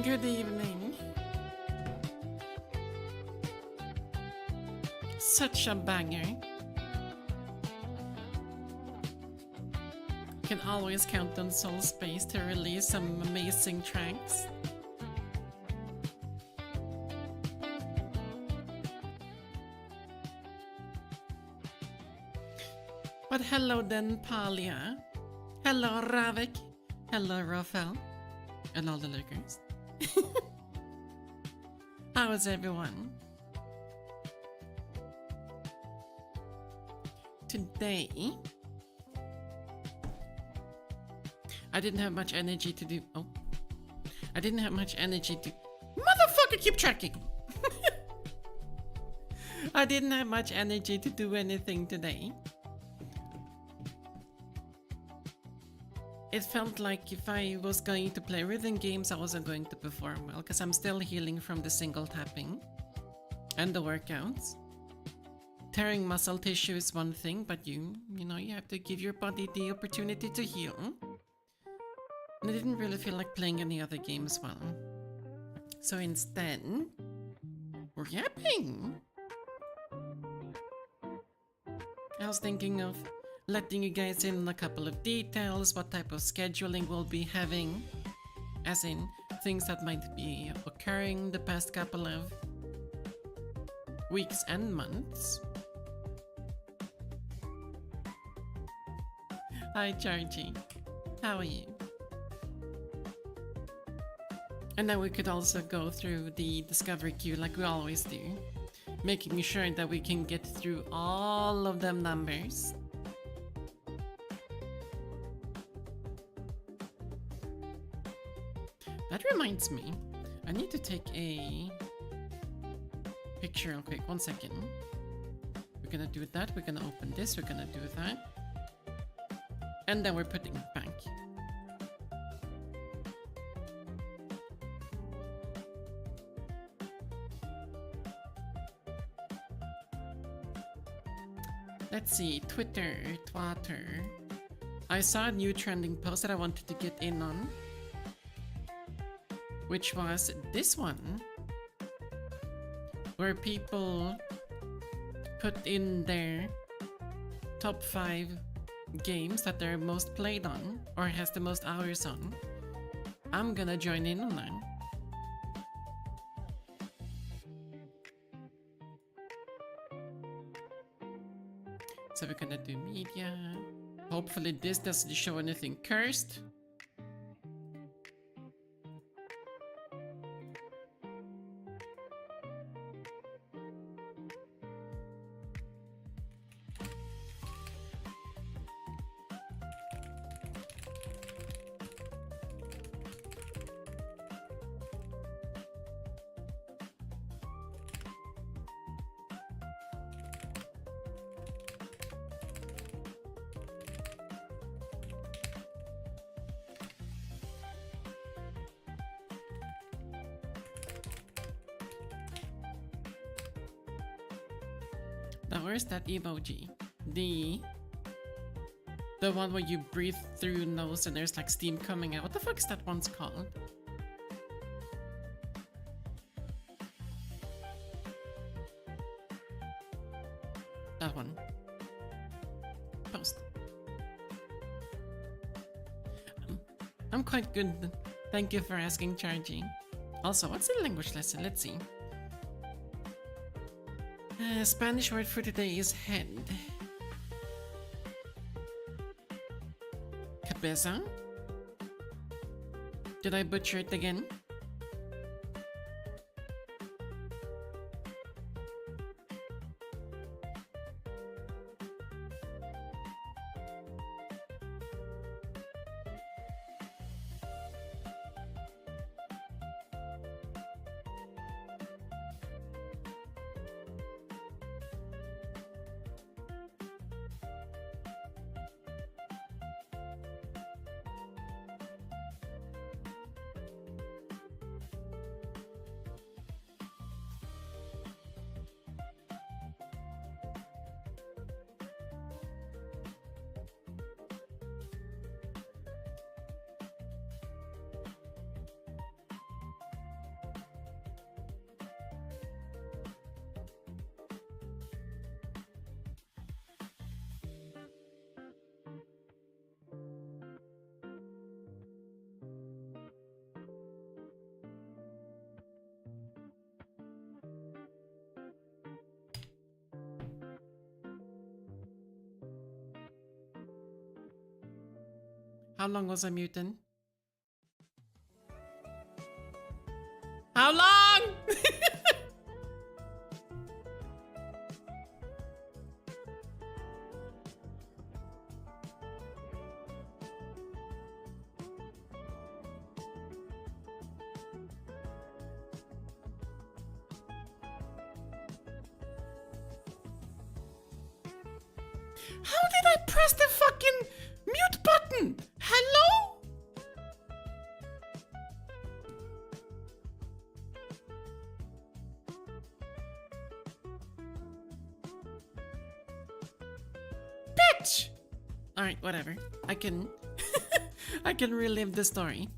Good evening. Such a banger. Can always count on Soul Space to release some amazing tracks. But hello then, Palia. Hello, Ravik. Hello, Rafael. And all the lurkers. How is everyone? Today, I didn't have much energy to do. Oh, I didn't have much energy to. Motherfucker, keep tracking. I didn't have much energy to do anything today. It felt like if I was going to play rhythm games, I wasn't going to perform well because I'm still healing from the single tapping and the workouts. Tearing muscle tissue is one thing, but you know, you have to give your body the opportunity to heal. And I didn't really feel like playing any other games well. So instead, we're yapping. I was thinking of letting you guys in on a couple of details, what type of scheduling we'll be having, as in things that might be occurring the past couple of weeks and months. Hi Chargy, how are you? And then we could also go through the discovery queue like we always do, making sure that we can get through all of them numbers. That reminds me, I need to take a picture real quick, 1 second. We're gonna do that, we're gonna open this, we're gonna do that. And then we're putting it back. Let's see, Twitter. I saw a new trending post that I wanted to get in on, which was this one, where people put in their top 5 games that they're most played on or has the most hours on. I'm gonna join in on that. So we're gonna do media. Hopefully this doesn't show anything cursed. Now where's that emoji? The one where you breathe through your nose and there's like steam coming out. What the fuck is that one's called? That one. Post. I'm quite good. Thank you for asking, Chargy. Also, what's the language lesson? Let's see. Spanish word for today is head. Cabeza? Did I butcher it again? How long was I muted? How long? How did I press the fucking mute button? Hello? Bitch! Alright, whatever. I can... I can relive the story.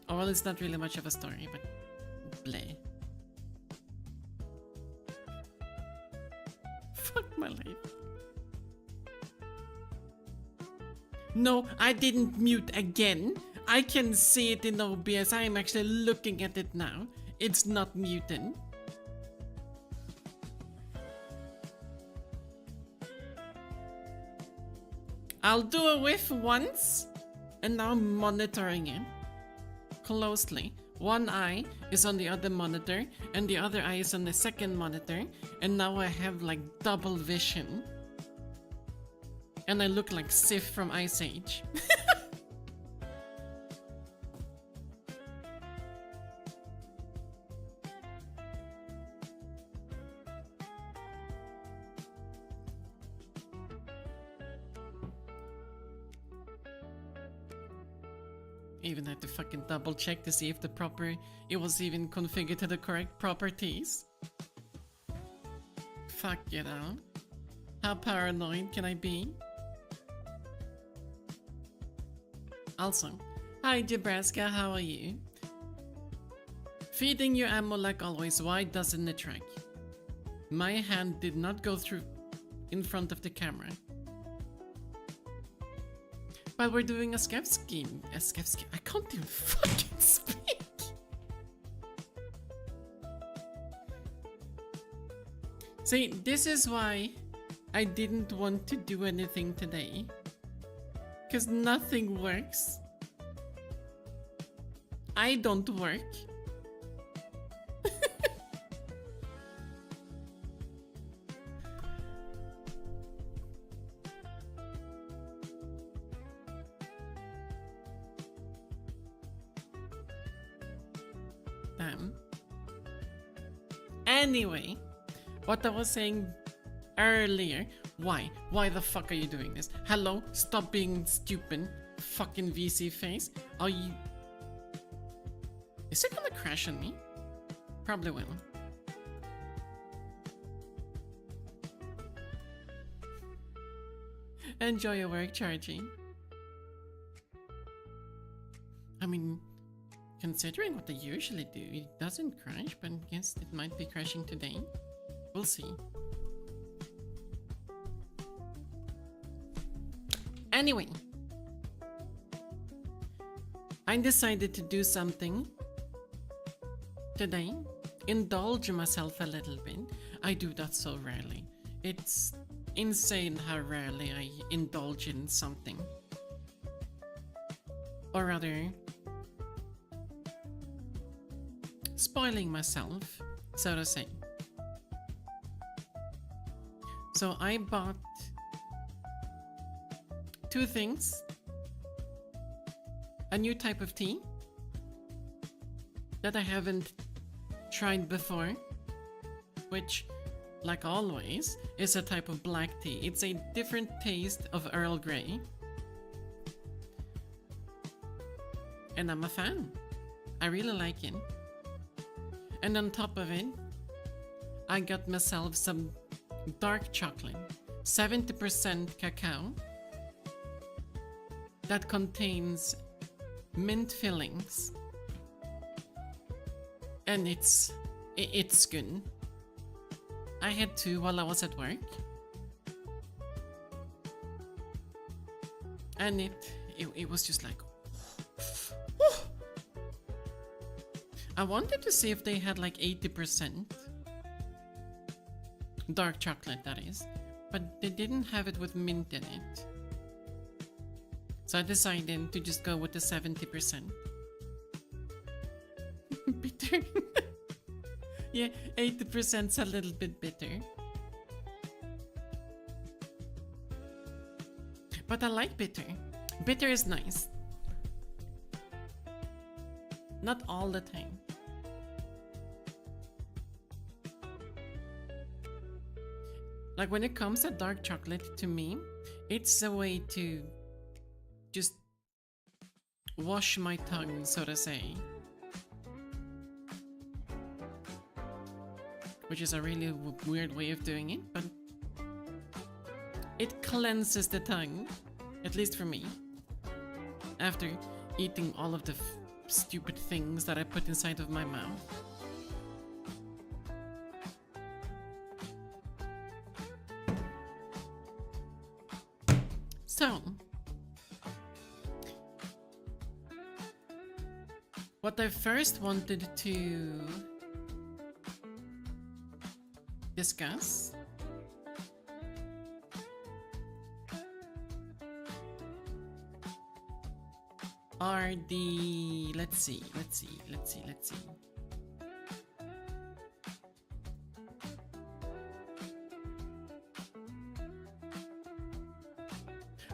Oh, well, it's not really much of a story, but... bleh. Fuck my life. No, I didn't mute again. I can see it in OBS. I am actually looking at it now. It's not muted. I'll do a whiff once, and now I'm monitoring it closely. One eye is on the other monitor, and the other eye is on the second monitor, and now I have like double vision. And I look like Sif from Ice Age. Even had to fucking double check to see if it was even configured to the correct properties. Fuck you know. How paranoid can I be? Also, hi Jabraska, how are you? Feeding you ammo like always, why doesn't it track? My hand did not go through in front of the camera. But we're doing a scav scheme. I can't even fucking speak. See, this is why I didn't want to do anything today. Because nothing works. I don't work. Damn. Anyway, what I was saying earlier. Why? Why the fuck are you doing this? Hello? Stop being stupid. Fucking VC face. Are you... Is it gonna crash on me? Probably will. Enjoy your work, charging. I mean, considering what they usually do, it doesn't crash, but I guess it might be crashing today. We'll see. Anyway, I decided to do something today. Indulge myself a little bit. I do that so rarely. It's insane how rarely I indulge in something. Or rather, spoiling myself, so to say. So I bought two things. A new type of tea that I haven't tried before, which, like always, is a type of black tea. It's a different taste of Earl Grey. And I'm a fan. I really like it. And on top of it, I got myself some dark chocolate, 70% cacao, that contains mint fillings. And it's good. I had two while I was at work. And it was just like... I wanted to see if they had like 80% dark chocolate, that is. But they didn't have it with mint in it. So I decided to just go with the 70%. Bitter. Yeah, 80%'s a little bit bitter. But I like bitter. Bitter is nice. Not all the time. Like when it comes to dark chocolate, to me, it's a way to just wash my tongue, so to say. Which is a really weird way of doing it, but it cleanses the tongue, at least for me, after eating all of the stupid things that I put inside of my mouth. So, what I first wanted to discuss are the, let's see.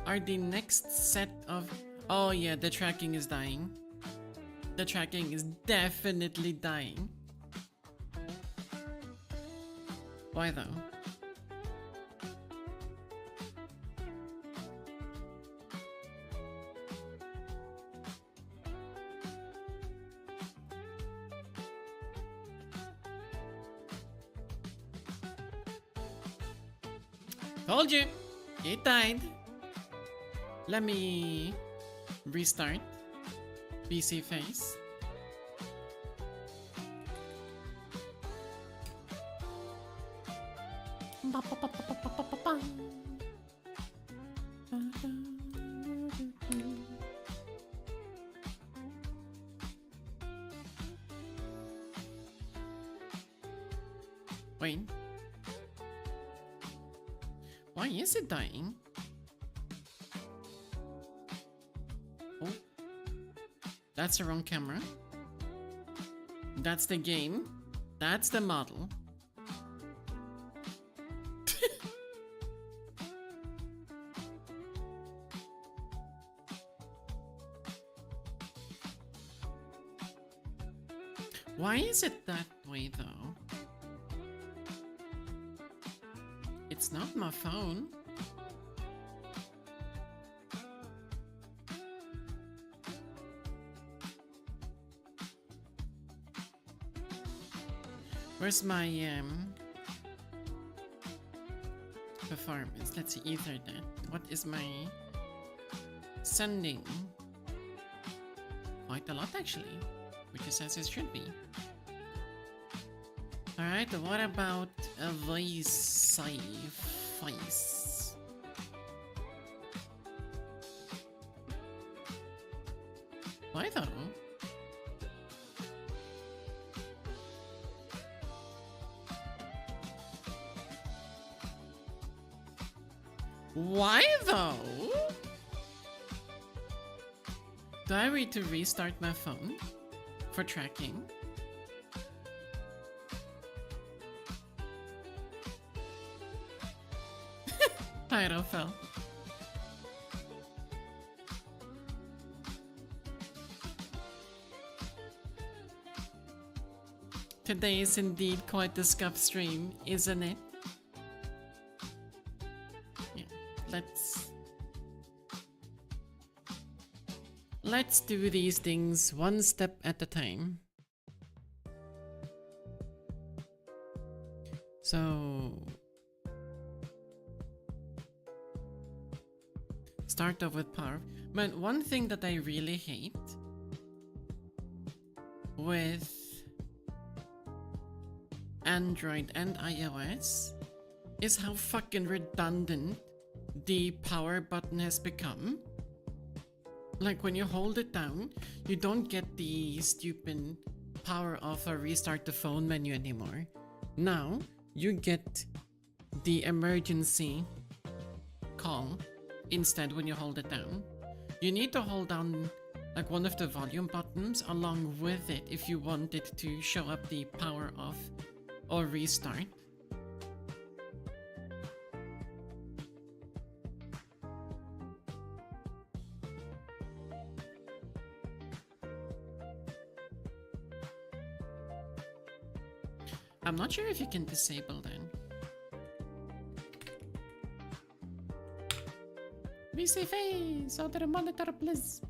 Are the next set of, oh yeah, the tracking is dying. The tracking is definitely dying. Why though? Told you! It died. Let me restart PC face. Wait. Why is it dying? Oh. That's the wrong camera. That's the game. That's the model. Why is it that way though? It's not my phone. Where's my performance? Let's see, Ethernet. What is my sending? Quite a lot actually, which is as it should be. Alright, what about a voice? Why though? Why though? Do I need to restart my phone for tracking? Title fell. Today is indeed quite the scuff stream, isn't it? Yeah, let's do these things one step at a time. So start off with power. Man, one thing that I really hate with Android and iOS is how fucking redundant the power button has become. Like when you hold it down, you don't get the stupid power off or restart the phone menu anymore. Now you get the emergency call instead when you hold it down. You need to hold down like one of the volume buttons along with it if you want it to show up the power off or restart. I'm not sure if you can disable that. Be safe, so to the monitor, please.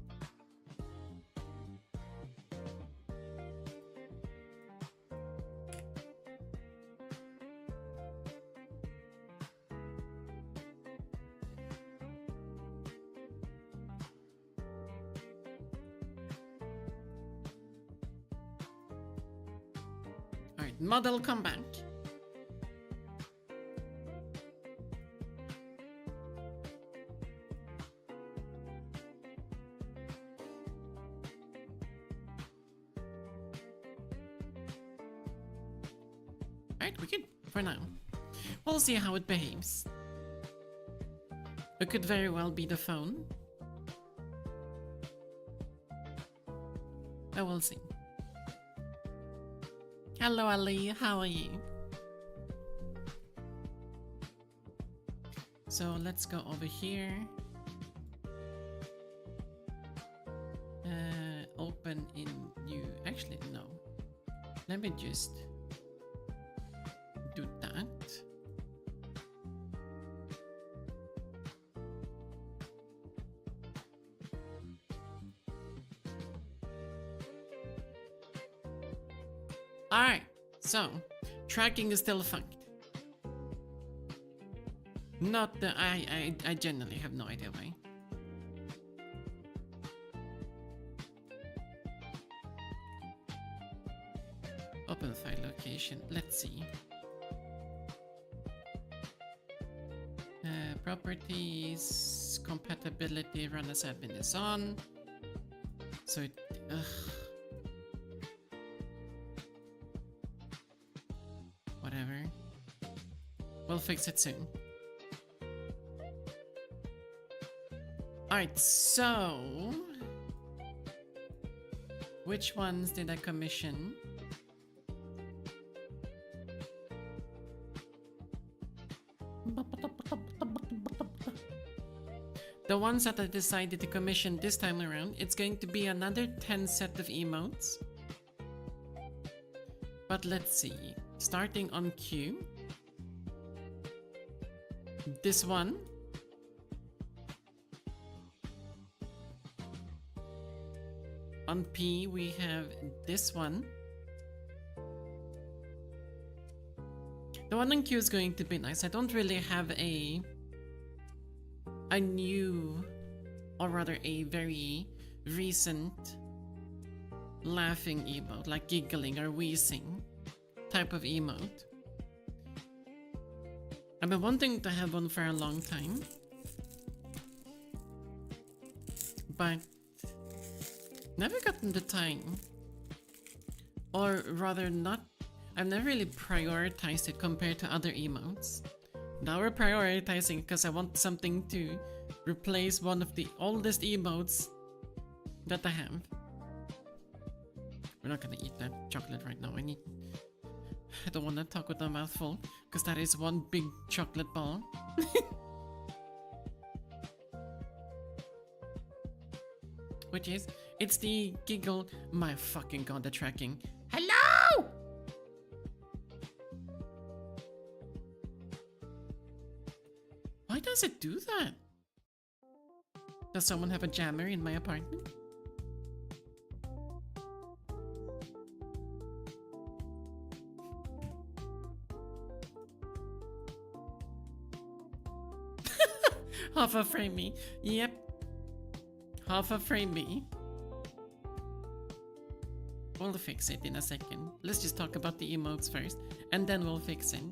Alright, model come back. Alright, we're good for now. We'll see how it behaves. It could very well be the phone. I will see. Hello Ali, how are you? So let's go over here. Open in new, actually no. Let me just do that. Alright, so tracking is still fucked. Not the I genuinely have no idea why. Open file location. Let's see. Properties, compatibility, run as admin is on. So it, whatever. We'll fix it soon. Alright, so which ones did I commission? The ones that I decided to commission this time around, it's going to be another 10 set of emotes. But let's see. Starting on Q. This one. On P, we have this one. The one on Q is going to be nice. I don't really have a new, or rather a very recent laughing emote, like giggling or wheezing type of emote. I've been wanting to have one for a long time, but never gotten the time, or rather not. I've never really prioritized it compared to other emotes. Now we're prioritizing because I want something to replace one of the oldest emotes that I have. We're not gonna eat that chocolate right now. I don't want to talk with a mouthful because that is one big chocolate ball. Which is, it's the giggle. My fucking god, the tracking. Hello! Why does it do that? Does someone have a jammer in my apartment? Half a frame me. Yep. Half a frame me. We'll fix it in a second. Let's just talk about the emotes first, and then we'll fix it.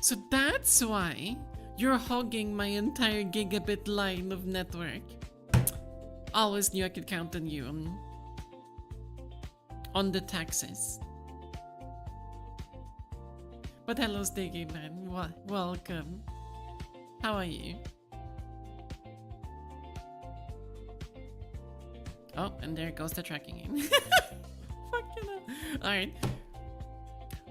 So that's why you're hogging my entire gigabit line of network. Always knew I could count on you on the taxes. But hello, Sticky Man. Welcome. How are you? Oh, and there goes the tracking in. Fucking hell. Alright.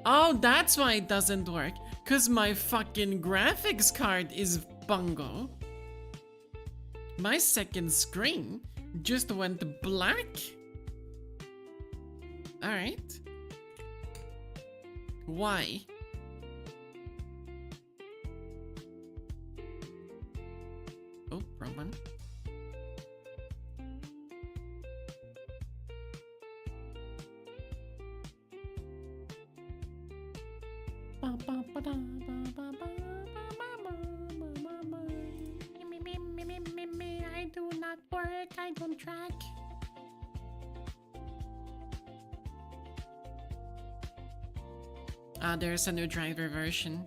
Oh, that's why it doesn't work. Cause my fucking graphics card is bungo. My second screen just went black. Alright. Why? Oh, wrong one. I do not work, I don't track. Ah, there's a new driver version.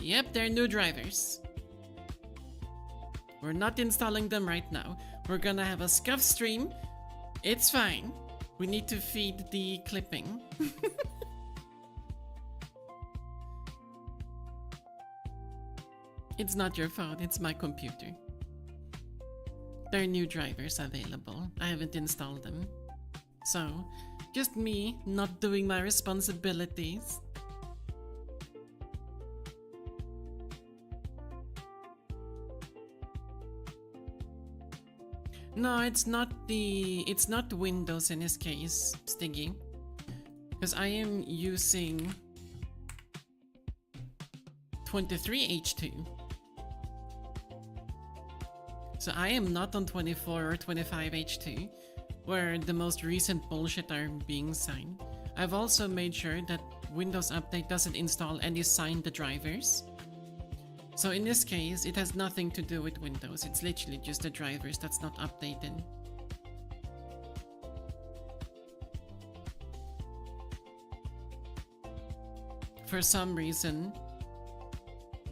Yep, they're new drivers. We're not installing them right now. We're gonna have a scuff stream. It's fine. We need to feed the clipping. It's not your fault, it's my computer. There are new drivers available. I haven't installed them. So, just me not doing my responsibilities. No, it's not Windows in this case, Stiggy. Because I am using 23H2. So I am not on 24 or 25H2, where the most recent bullshit are being signed. I've also made sure that Windows Update doesn't install any signed drivers. So in this case, it has nothing to do with Windows. It's literally just the drivers that's not updated. For some reason,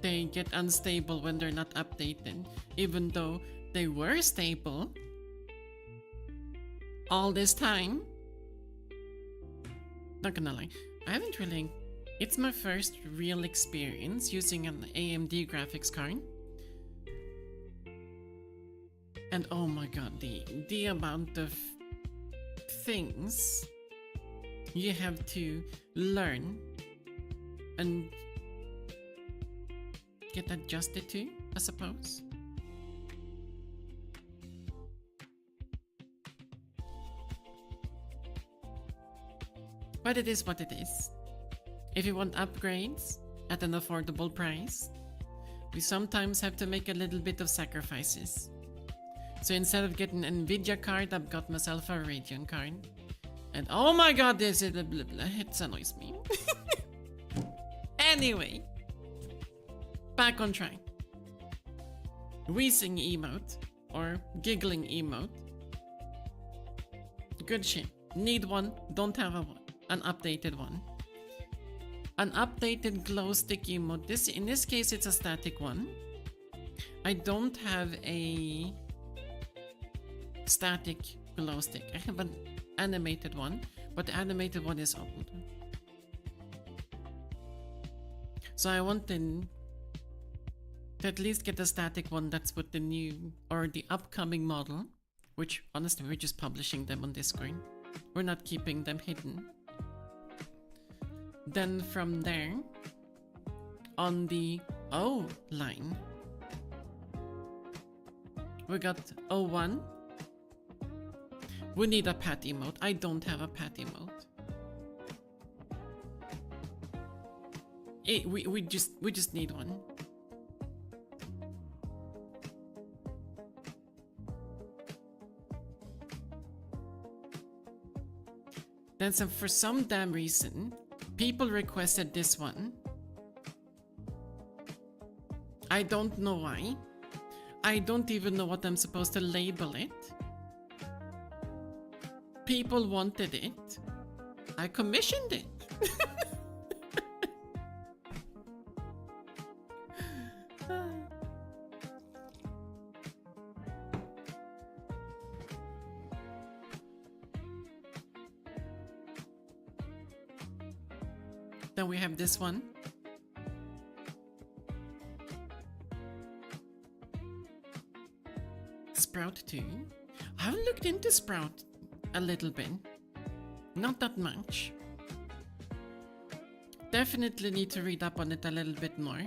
they get unstable when they're not updated, even though they were stable all this time. Not gonna lie, I haven't really... It's my first real experience using an AMD graphics card. And oh my god, the amount of things you have to learn and get adjusted to, I suppose. But it is what it is. If you want upgrades at an affordable price, we sometimes have to make a little bit of sacrifices. So instead of getting an Nvidia card, I've got myself a Radeon card. And oh my god, this is blah blah blah, it annoys me. Anyway, back on track. Wheezing emote, or giggling emote. Good shit. Need one, don't have an updated one. An updated glow stick emote. In this case, it's a static one. I don't have a static glow stick. I have an animated one, but the animated one is old. So I want to at least get a static one that's with the new or the upcoming model, which honestly we're just publishing them on Discord. We're not keeping them hidden. Then from there, on the O line, we got O1. We need a pat emote. I don't have a pat emote. We just need one. Then for some damn reason, people requested this one. I don't know why. I don't even know what I'm supposed to label it. People wanted it. I commissioned it. Then we have this one. Sprout 2. I've looked into Sprout a little bit. Not that much. Definitely need to read up on it a little bit more.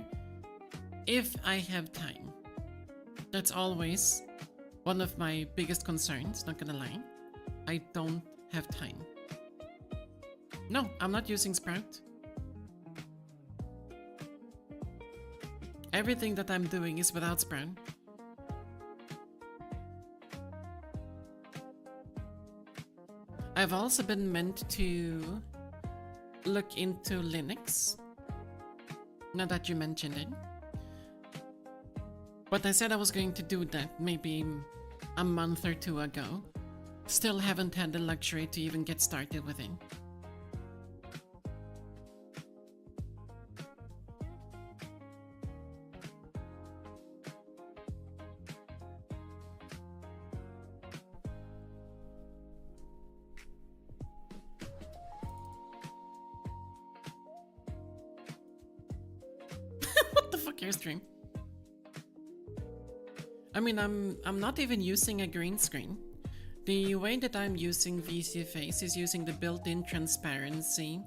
If I have time. That's always one of my biggest concerns, not gonna lie. I don't have time. No, I'm not using Sprout. Everything that I'm doing is without Sprout. I've also been meant to look into Linux, now that you mentioned it. But I said I was going to do that maybe a month or two ago. Still haven't had the luxury to even get started with it. What the fuck, Airstream? I mean, I'm not even using a green screen. The way that I'm using VC Face is using the built-in transparency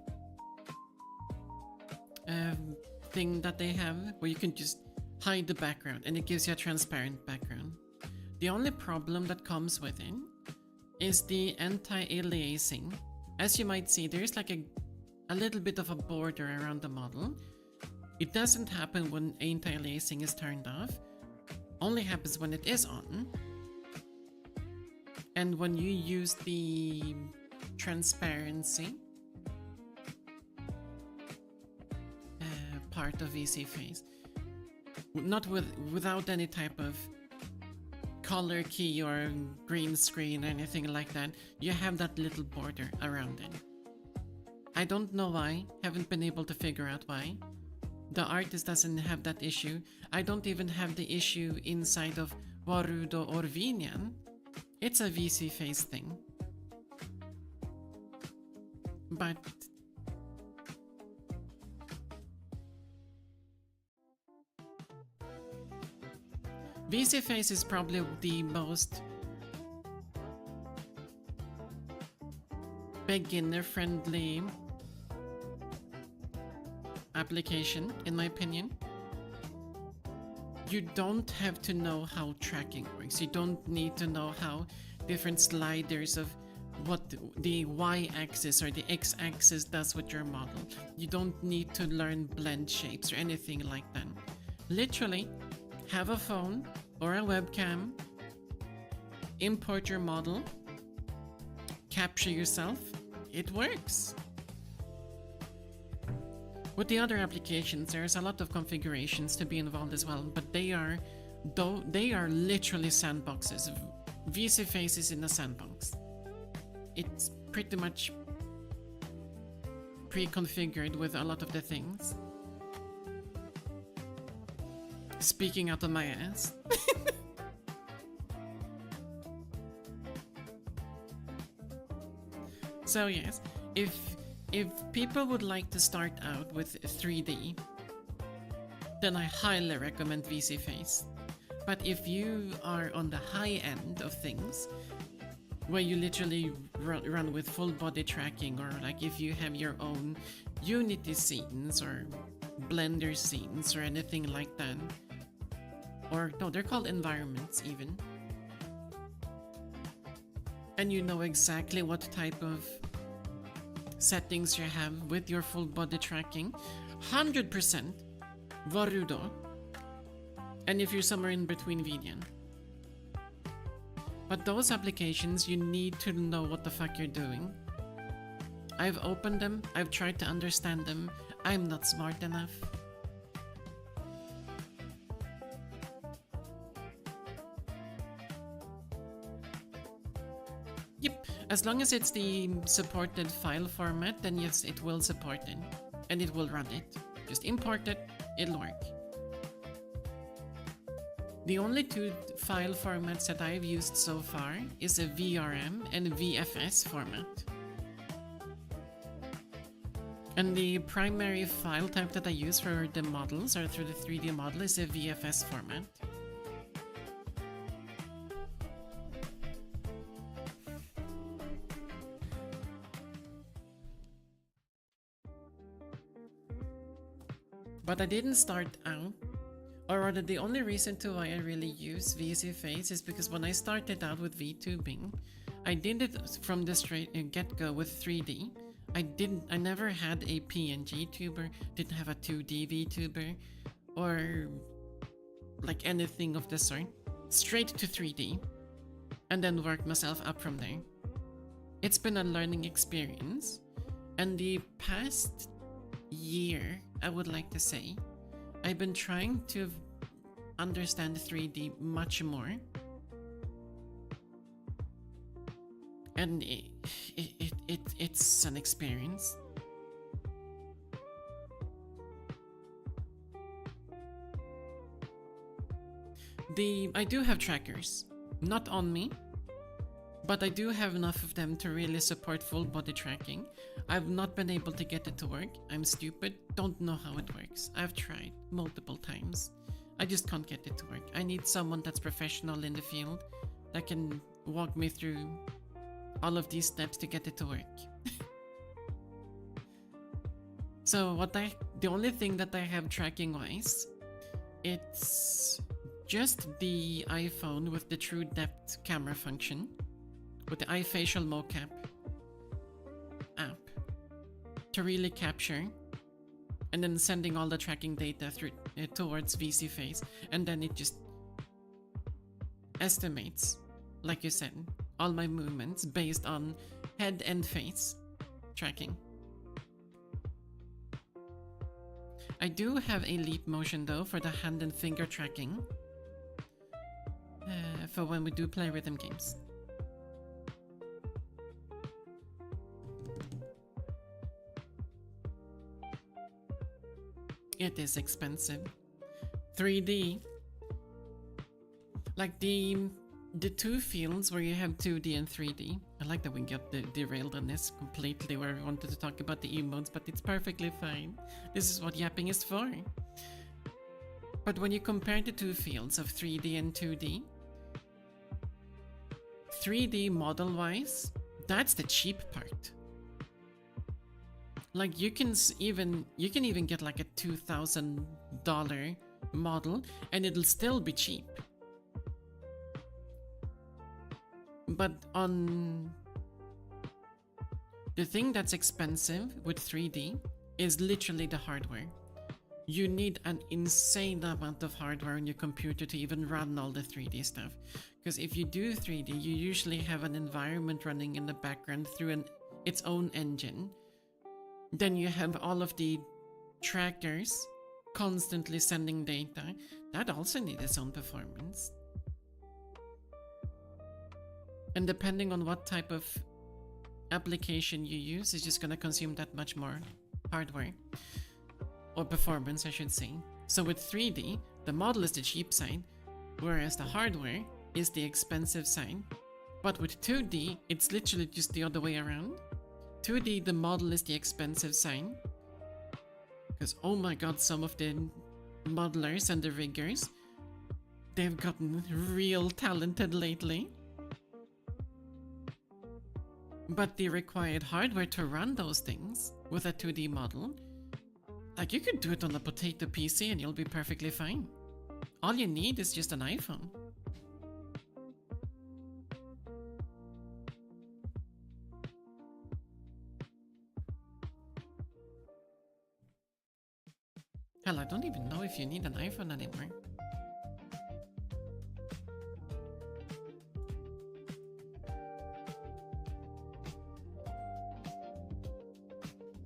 thing that they have, where you can just hide the background and it gives you a transparent background. The only problem that comes with it is the anti-aliasing. As you might see, there's like a little bit of a border around the model. It doesn't happen when anti-aliasing is turned off. Only happens when it is on. And when you use the transparency part of VC Face, without any type of color key or green screen or anything like that, you have that little border around it. I don't know why, haven't been able to figure out why. The artist doesn't have that issue. I don't even have the issue inside of Warudo or Vinian. It's a VC Face thing. But VC Face is probably the most beginner-friendly application, in my opinion. You don't have to know how tracking works. You don't need to know how different sliders of what the y-axis or the x-axis does with your model. You don't need to learn blend shapes or anything like that. Literally, have a phone or a webcam, import your model, capture yourself, it works. With the other applications, there's a lot of configurations to be involved as well, but they are literally sandboxes. VC Face is in a sandbox. It's pretty much pre-configured with a lot of the things. Speaking out of my ass. So yes, if people would like to start out with 3D, then I highly recommend VC Face. But if you are on the high end of things, where you literally run with full body tracking, or like if you have your own Unity scenes or Blender scenes or anything like that, or no, they're called environments even, and you know exactly what type of settings you have with your full body tracking, 100% Varudo, and if you're somewhere in between, Vinian. But those applications, you need to know what the fuck you're doing. I've opened them, I've tried to understand them, I'm not smart enough. Yep, as long as it's the supported file format, then yes, it will support it. And it will run it. Just import it, it'll work. The only two file formats that I've used so far is a VRM and VFS format. And the primary file type that I use for the models or through the 3D model is a VFS format. But I didn't start out, or rather the only reason to why I really use VCFace is because when I started out with VTubing, I did it from the straight get-go with 3D. I never had a PNG tuber, didn't have a 2D VTuber, or like anything of the sort. Straight to 3D, and then worked myself up from there. It's been a learning experience, and the past year, I would like to say, I've been trying to understand 3D much more. And it's an experience. I do have trackers, not on me, but I do have enough of them to really support full body tracking. I've not been able to get it to work. I'm stupid, don't know how it works. I've tried multiple times. I just can't get it to work. I need someone that's professional in the field that can walk me through all of these steps to get it to work. So the only thing that I have tracking wise, it's just the iPhone with the true depth camera function, with the iFacial mocap app to really capture, and then sending all the tracking data through towards VCFace, and then it just estimates, like you said, all my movements based on head and face tracking. I do have a leap motion though for the hand and finger tracking for when we do play rhythm games. It is expensive. 3D, like the two fields where you have 2D and 3D. I like that we got derailed on this completely where we wanted to talk about the emotes, but it's perfectly fine. This is what yapping is for. But when you compare the two fields of 3D and 2D, 3D model-wise, that's the cheap part. Like you can even get like a $2,000 model and it'll still be cheap. But on the thing that's expensive with 3D is literally the hardware. You need an insane amount of hardware on your computer to even run all the 3D stuff. Because if you do 3D, you usually have an environment running in the background through its own engine. Then you have all of the trackers constantly sending data. That also needs its own performance. And depending on what type of application you use, it's just going to consume that much more hardware. Or performance, I should say. So with 3D, the model is the cheap side, whereas the hardware is the expensive side. But with 2D, it's literally just the other way around. 2D, the model is the expensive side. Because oh my god, some of the modelers and the riggers, they've gotten real talented lately. But the required hardware to run those things with a 2D model, like you could do it on a potato PC and you'll be perfectly fine. All you need is just an iPhone. Hell, I don't even know if you need an iPhone anymore.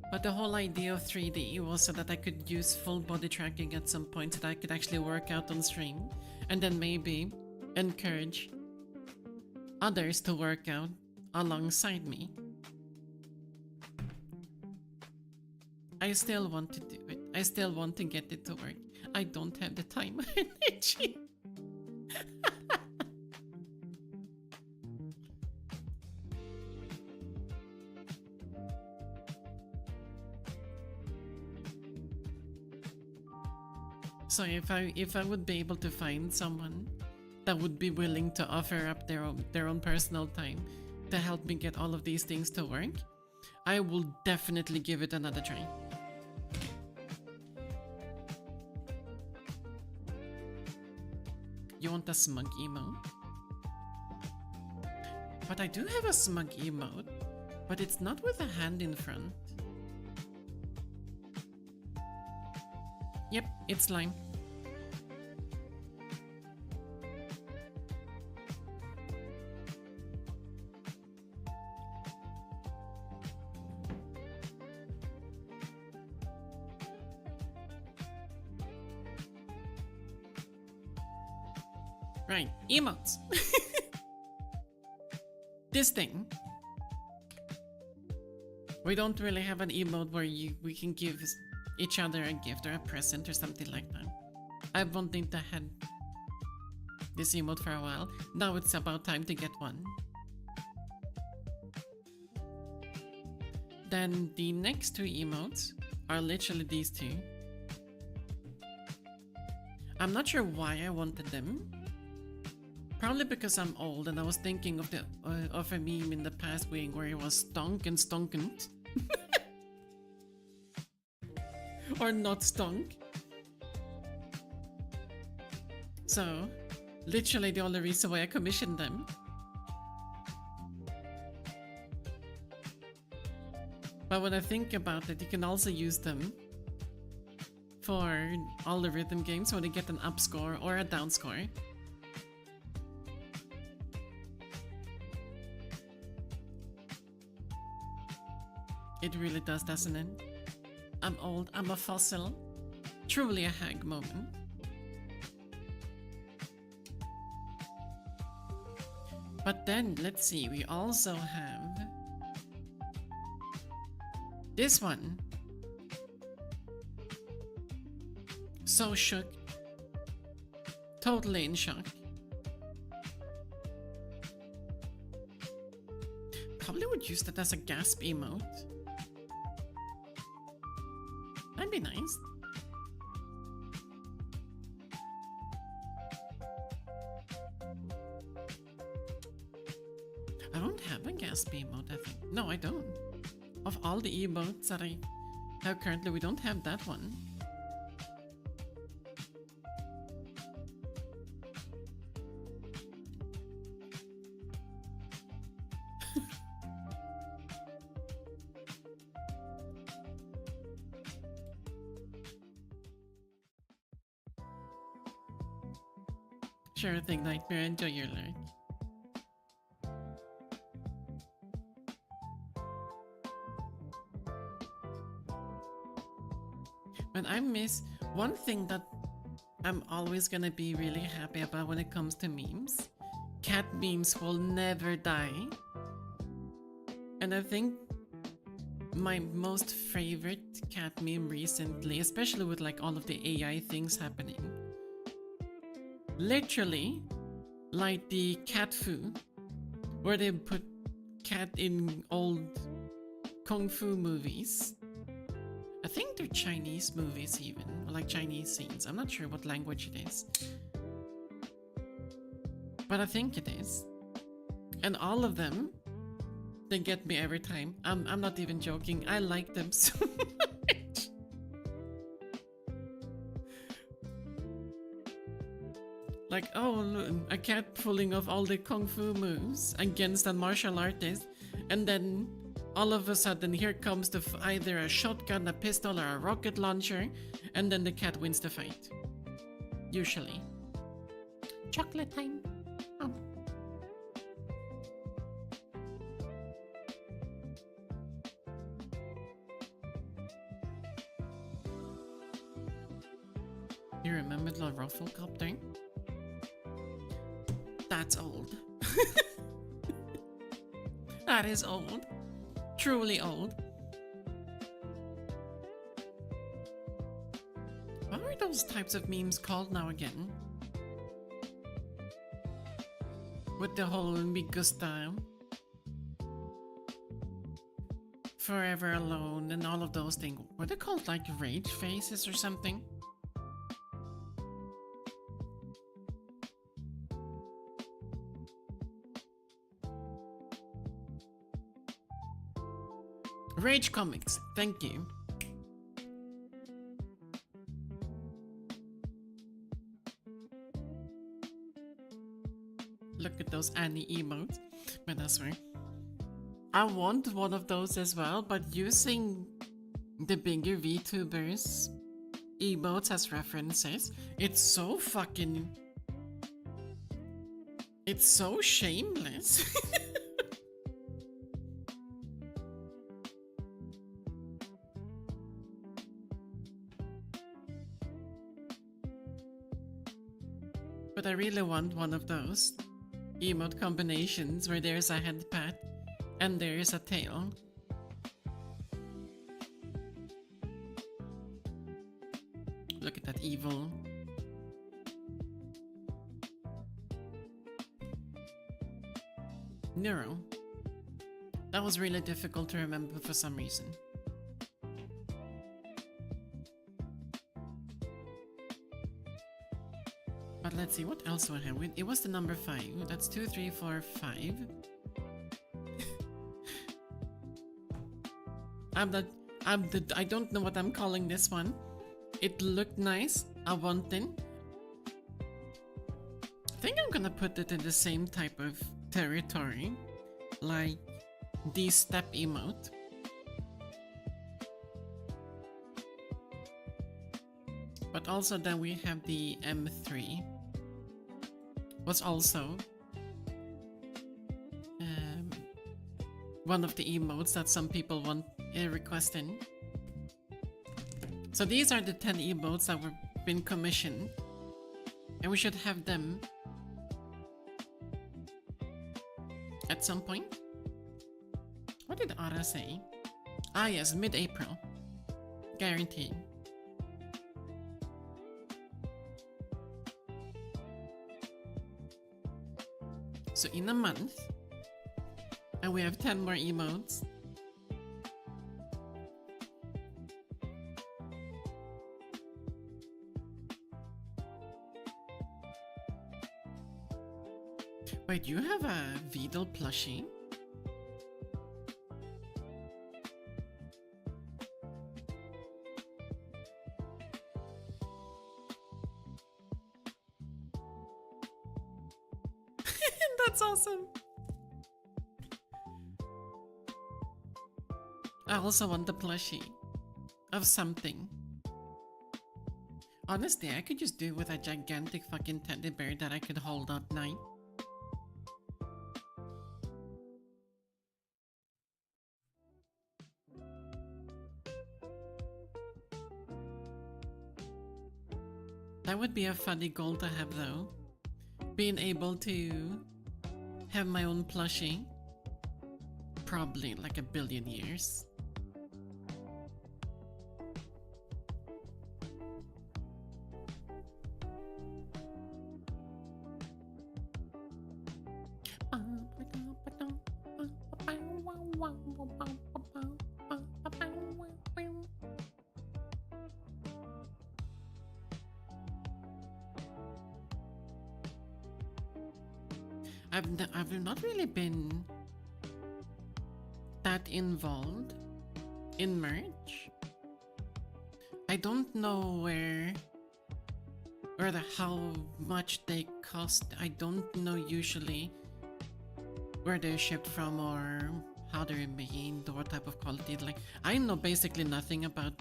But the whole idea of 3D was so that I could use full body tracking at some point, so that I could actually work out on stream, and then maybe encourage others to work out alongside me. I still want to do it. I still want to get it to work. I don't have the time or energy. So if I would be able to find someone that would be willing to offer up their own personal time to help me get all of these things to work, I will definitely give it another try. You want a smug emote? But I do have a smug emote, but it's not with a hand in front. Yep, it's slime. Right, emotes. This thing. We don't really have an emote where we can give each other a gift or a present or something like that. I've wanted to have this emote for a while. Now it's about time to get one. Then the next two emotes are literally these two. I'm not sure why I wanted them. Probably because I'm old and I was thinking of a meme in the past week where it was Thonk and Stonkent. Or not Stonk. So, literally the only reason why I commissioned them. But when I think about it, you can also use them for all the rhythm games when they get an up score or a down score. It really does, doesn't it? I'm old, I'm a fossil. Truly a hag moment. But then, let's see, we also have this one. So shook. Totally in shock. Probably would use that as a gasp emote. That'd be nice. I don't have a gasp emote, I think. No, I don't. Of all the emotes that I have currently, we don't have that one. Sure thing, Nightmare. Enjoy your lurk. But I miss one thing that I'm always gonna be really happy about when it comes to memes. Cat memes will never die. And I think my most favorite cat meme recently, especially with like all of the AI things happening, literally like the cat fu, where they put cat in old kung fu movies. I think they're Chinese movies even, or like Chinese scenes. I'm not sure what language it is, but I think it is. And all of them, they get me every time. I'm not even joking. I like them so much. Like, oh, look, a cat pulling off all the kung fu moves against a martial artist, and then all of a sudden here comes either a shotgun, a pistol, or a rocket launcher, and then the cat wins the fight. Usually. Chocolate time. Oh. You remember the Rufflecopter? That's old. That is old. Truly old. What are those types of memes called now again? With the whole Me Gusta, Forever Alone, and all of those things. Were they called like rage faces or something? Rage Comics, thank you. Look at those Annie emotes. But that's right. I want one of those as well, but using the bigger VTubers emotes as references, it's so fucking... It's so shameless. But I really want one of those emote combinations where there's a head pat and there's a tail. Look at that evil. Neuro. That was really difficult to remember for some reason. But let's see, what else do I have? It was the number 5. That's 2, 3, 4, 5. I don't know what I'm calling this one. It looked nice. I want it. I think I'm gonna put it in the same type of territory, like the step emote. But also then we have the M3. Was also one of the emotes that some people want requesting. So these are the 10 emotes that were been commissioned, and we should have them at some point. What did Ara say? Ah yes, mid-April. Guaranteed. So in a month, and we have 10 more emotes. Wait, you have a Vidal plushie? That's awesome. I also want the plushie of something. Honestly, I could just do with a gigantic fucking teddy bear that I could hold at night. That would be a funny goal to have though. Being able to have my own plushie. Probably in like a billion years. I've not really been that involved in merch. I don't know where or how much they cost. I don't know usually where they're shipped from or how they're made or what type of quality. Like, I know basically nothing about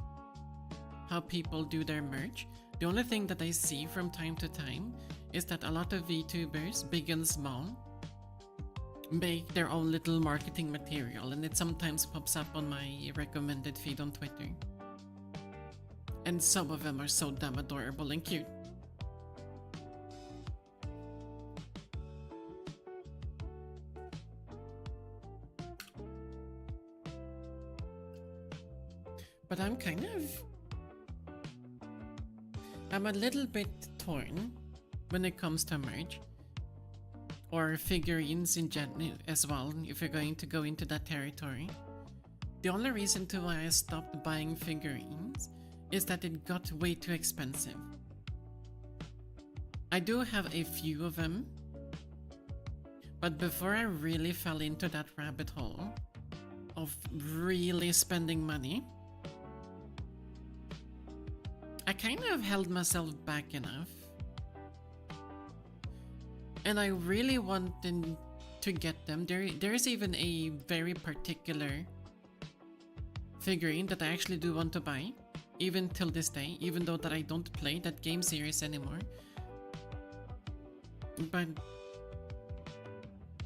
how people do their merch. The only thing that I see from time to time is that a lot of VTubers, big and small, make their own little marketing material, and it sometimes pops up on my recommended feed on Twitter. And some of them are so damn adorable and cute. But I'm a little bit torn when it comes to merch. Or figurines in general as well, if you're going to go into that territory. The only reason to why I stopped buying figurines is that it got way too expensive. I do have a few of them, but before I really fell into that rabbit hole of really spending money, I kind of held myself back enough. And I really wanted to get them. There's even a very particular figurine that I actually do want to buy, even till this day, even though that I don't play that game series anymore. But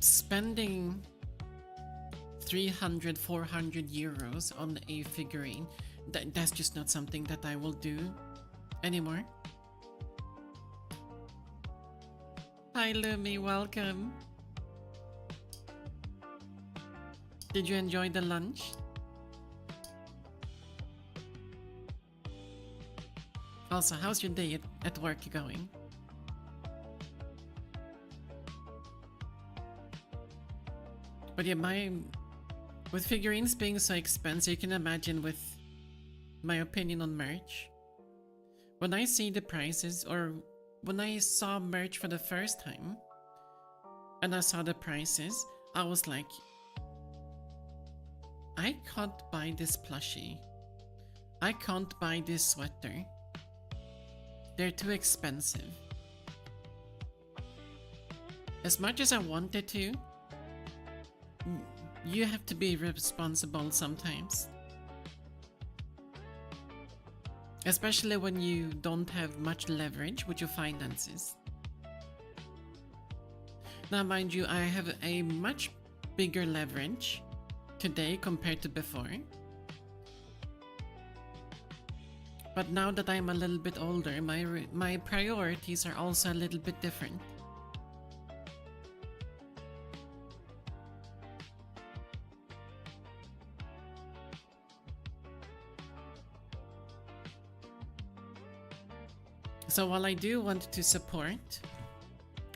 spending 300, 400 euros on a figurine, that's just not something that I will do anymore. Hi Lumi, welcome. Did you enjoy the lunch? Also, how's your day at work going? But yeah, with figurines being so expensive, you can imagine with my opinion on merch. When I see the prices, or when I saw merch for the first time, and I saw the prices, I was like, I can't buy this plushie. I can't buy this sweater. They're too expensive. As much as I wanted to, you have to be responsible sometimes. Especially when you don't have much leverage with your finances. Now mind you, I have a much bigger leverage today compared to before. But now that I'm a little bit older, my priorities are also a little bit different. So while I do want to support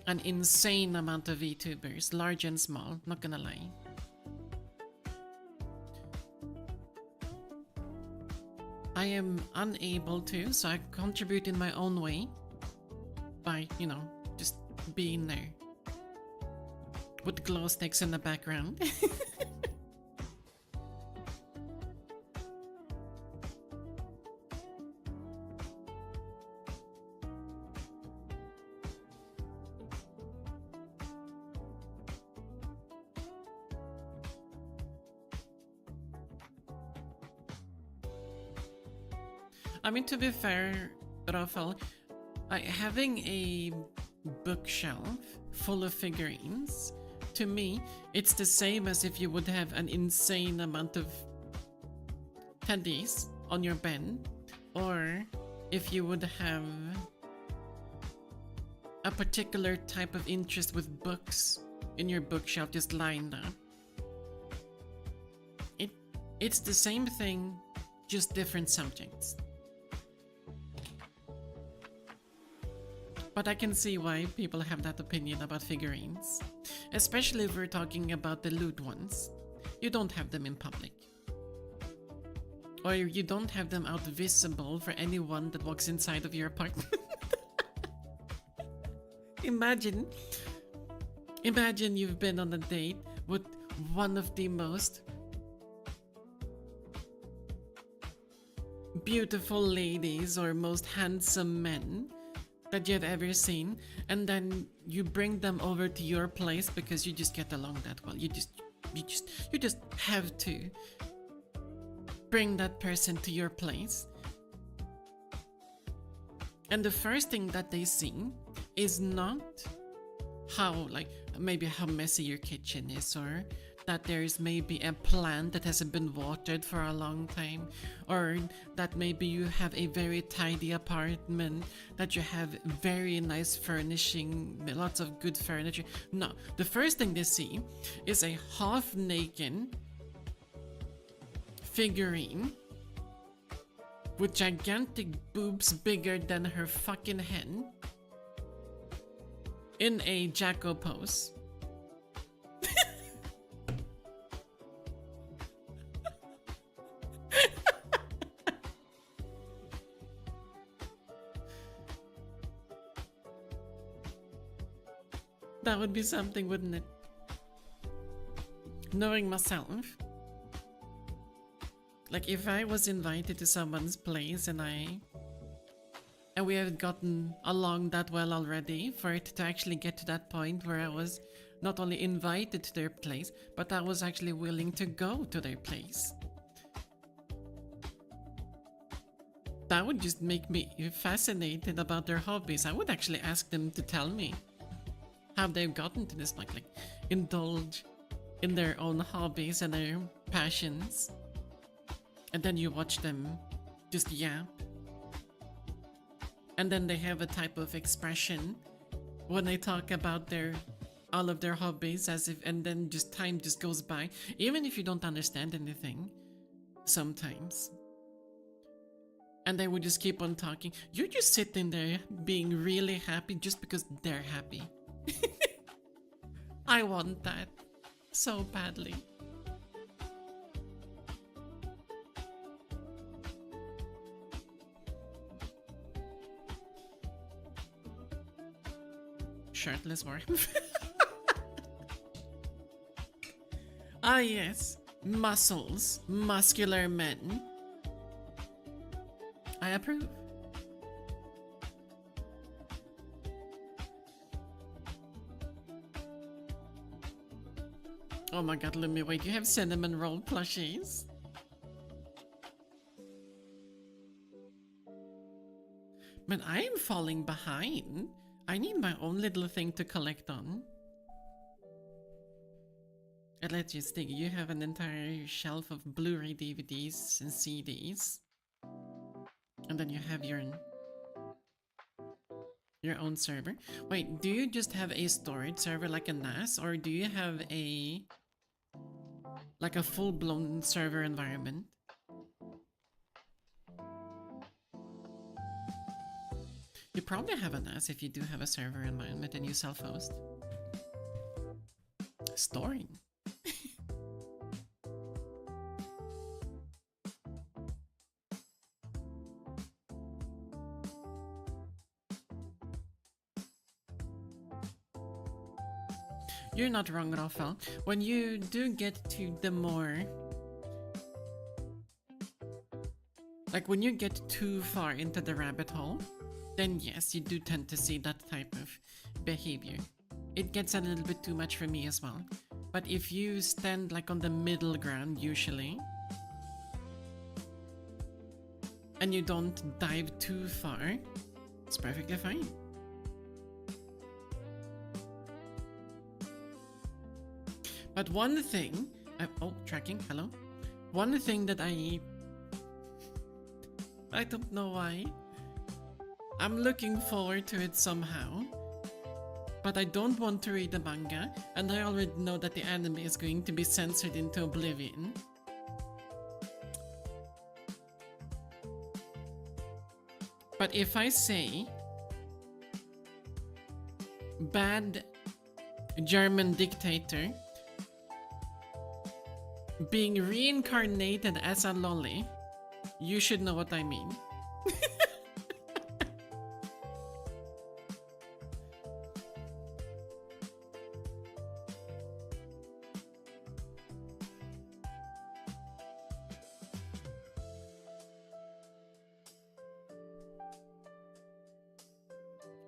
an insane amount of VTubers, large and small, not gonna lie, I am unable to, so I contribute in my own way by, you know, just being there with glow sticks in the background. I mean, to be fair, Rafael, having a bookshelf full of figurines, to me, it's the same as if you would have an insane amount of teddies on your bed, or if you would have a particular type of interest with books in your bookshelf just lined up. It's the same thing, just different subjects. But I can see why people have that opinion about figurines. Especially if we're talking about the lewd ones. You don't have them in public. Or you don't have them out visible for anyone that walks inside of your apartment. Imagine you've been on a date with one of the most beautiful ladies or most handsome men that you've ever seen, and then you bring them over to your place because you just get along that well. You just have to bring that person to your place. And the first thing that they see is not how, like, maybe how messy your kitchen is, or that there's maybe a plant that hasn't been watered for a long time, or that maybe you have a very tidy apartment, that you have very nice furnishing, lots of good furniture. No, the first thing they see is a half-naked figurine with gigantic boobs bigger than her fucking head in a Jacko pose. That would be something, wouldn't it? Knowing myself, Like if I was invited to someone's place and we had gotten along that well already for it to actually get to that point where I was not only invited to their place, but I was actually willing to go to their place. That would just make me fascinated about their hobbies. I would actually ask them to tell me how they've gotten to this point, like indulge in their own hobbies and their passions. And then you watch them just yap. And then they have a type of expression when they talk about all of their hobbies, as if, and then just time just goes by, even if you don't understand anything sometimes. And they would just keep on talking. You're just sitting there being really happy just because they're happy. I want that so badly. Shirtless warmth. Ah yes, muscles, muscular men. I approve. Oh my god, Lumi, wait, you have cinnamon roll plushies? Man, I am falling behind. I need my own little thing to collect on. And let's just think, you have an entire shelf of Blu-ray DVDs and CDs. And then you have your own server. Wait, do you just have a storage server like a NAS, or do you have a full-blown server environment? You probably have a NAS if you do have a server environment and you self-host. Storing. You're not wrong, Rafael. When you do get to the more... like when you get too far into the rabbit hole, then yes, you do tend to see that type of behavior. It gets a little bit too much for me as well. But if you stand like on the middle ground usually, and you don't dive too far, it's perfectly fine. But one thing, oh, tracking, hello. One thing that I don't know why, I'm looking forward to it somehow, but I don't want to read the manga, and I already know that the anime is going to be censored into oblivion. But if I say bad German dictator being reincarnated as a lolly, you should know what I mean.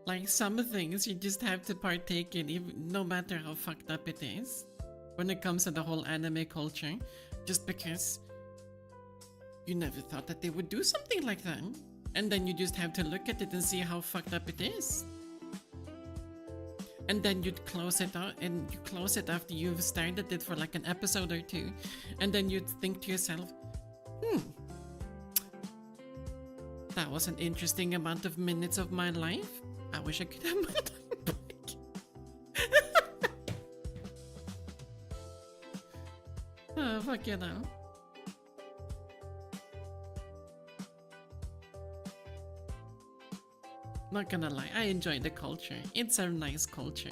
Like some things you just have to partake in, even, no matter how fucked up it is. When it comes to the whole anime culture, just because you never thought that they would do something like that. And then you just have to look at it and see how fucked up it is. And then you'd close it out, and you close it after you've started it for like an episode or two. And then you'd think to yourself, that was an interesting amount of minutes of my life. I wish I could have my time back. Oh, fuck you know. Not gonna lie, I enjoy the culture. It's a nice culture.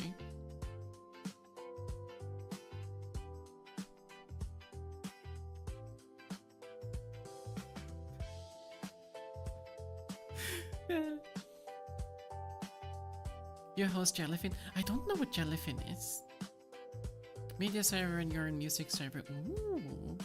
Your host Jellyfin? I don't know what Jellyfin is. Media server and your music server. Ooh.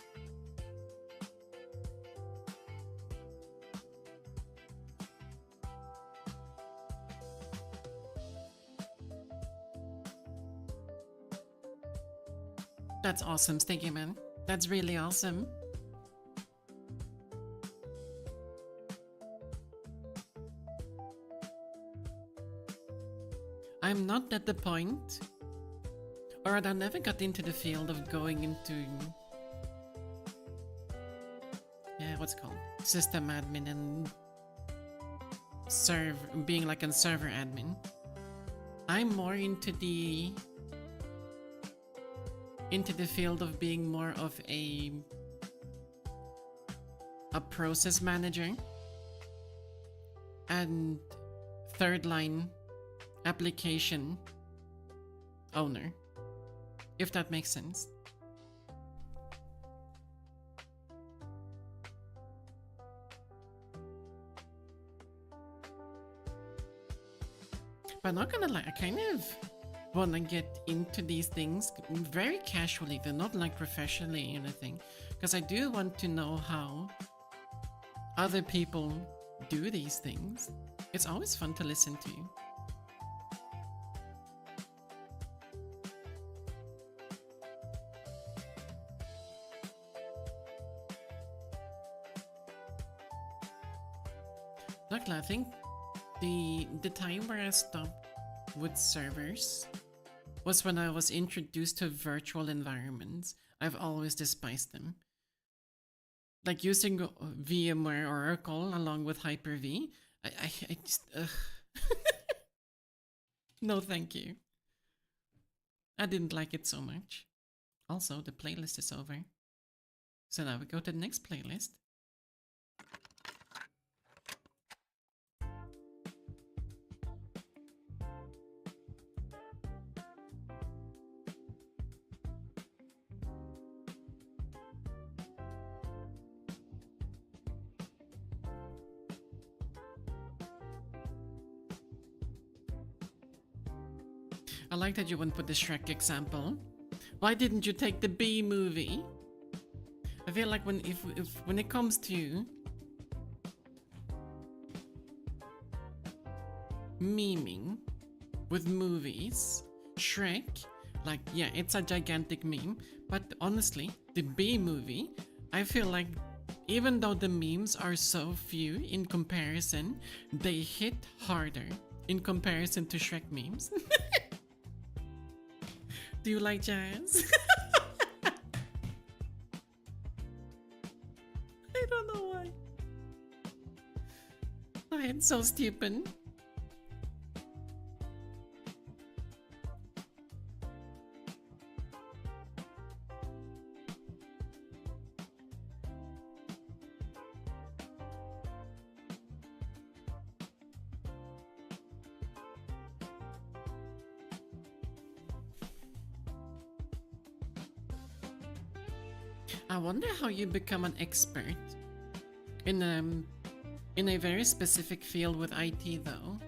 That's awesome, Sticky Man. That's really awesome. I'm not at the point, or I never got into the field of going into, yeah, what's it called? System admin and being like a server admin. I'm more into the field of being more of a process manager and third line application owner, if that makes sense. But not gonna lie, I kind of wanna get into these things very casually. They're not like professionally or anything, because I do want to know how other people do these things. It's always fun to listen to. Luckily, I think the time where I stopped with servers was when I was introduced to virtual environments. I've always despised them. Like using VMware or Oracle along with Hyper-V, I just, no thank you. I didn't like it so much. Also, the playlist is over. So now we go to the next playlist. I like that you went with the Shrek example. Why didn't you take the B movie? I feel like when it comes to memeing with movies, Shrek, like, yeah, it's a gigantic meme, but honestly, the B movie, I feel like even though the memes are so few in comparison, they hit harder in comparison to Shrek memes. Do you like jazz? I don't know why. I am so stupid. I wonder how you become an expert in a very specific field with IT though.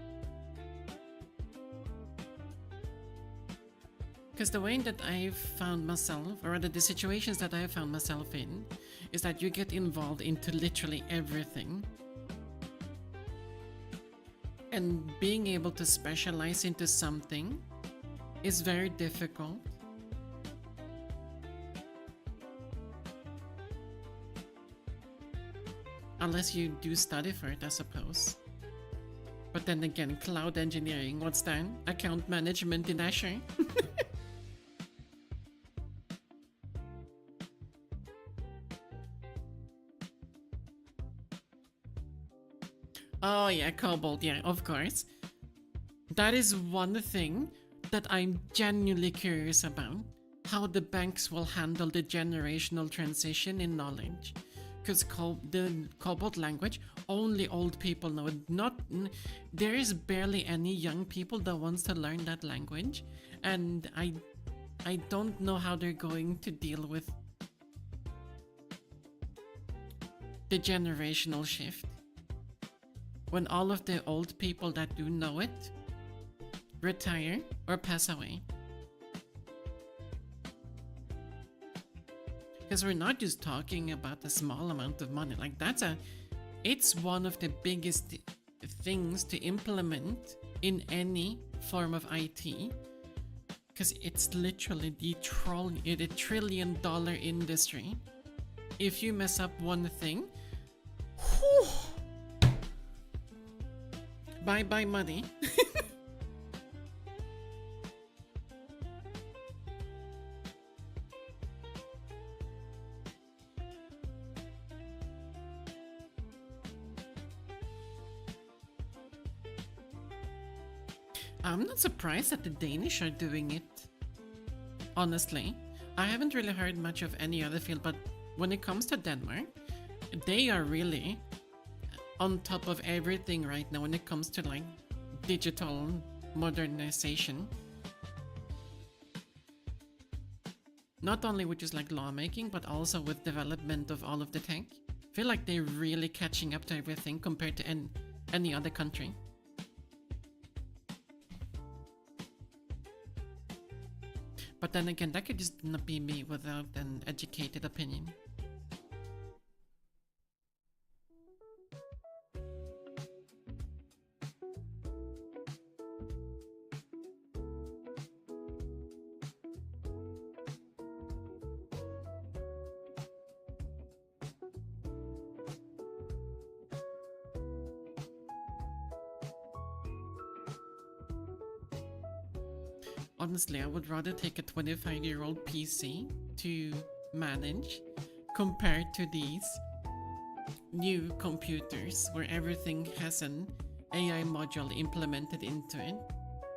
Because the way that I've found myself, or rather the situations that I've found myself in, is that you get involved into literally everything. And being able to specialize into something is very difficult. Unless you do study for it, I suppose. But then again, cloud engineering, what's that? Account management in Azure? Oh yeah, Cobalt, yeah, of course. That is one thing that I'm genuinely curious about. How the banks will handle the generational transition in knowledge. Because the Cobalt language, only old people know it. There is barely any young people that wants to learn that language, and I don't know how they're going to deal with the generational shift when all of the old people that do know it retire or pass away. Because we're not just talking about a small amount of money. Like it's one of the biggest things to implement in any form of IT. Because it's literally the trillion-dollar industry. If you mess up one thing, whew, bye-bye money. I'm not surprised that the Danish are doing it. Honestly, I haven't really heard much of any other field, but when it comes to Denmark, they are really on top of everything right now when it comes to like digital modernization. Not only with just like lawmaking, but also with development of all of the tech. I feel like they're really catching up to everything compared to any other country. But then again, that could just not be me without an educated opinion. Honestly, I would rather take a 25-year-old PC to manage compared to these new computers where everything has an AI module implemented into it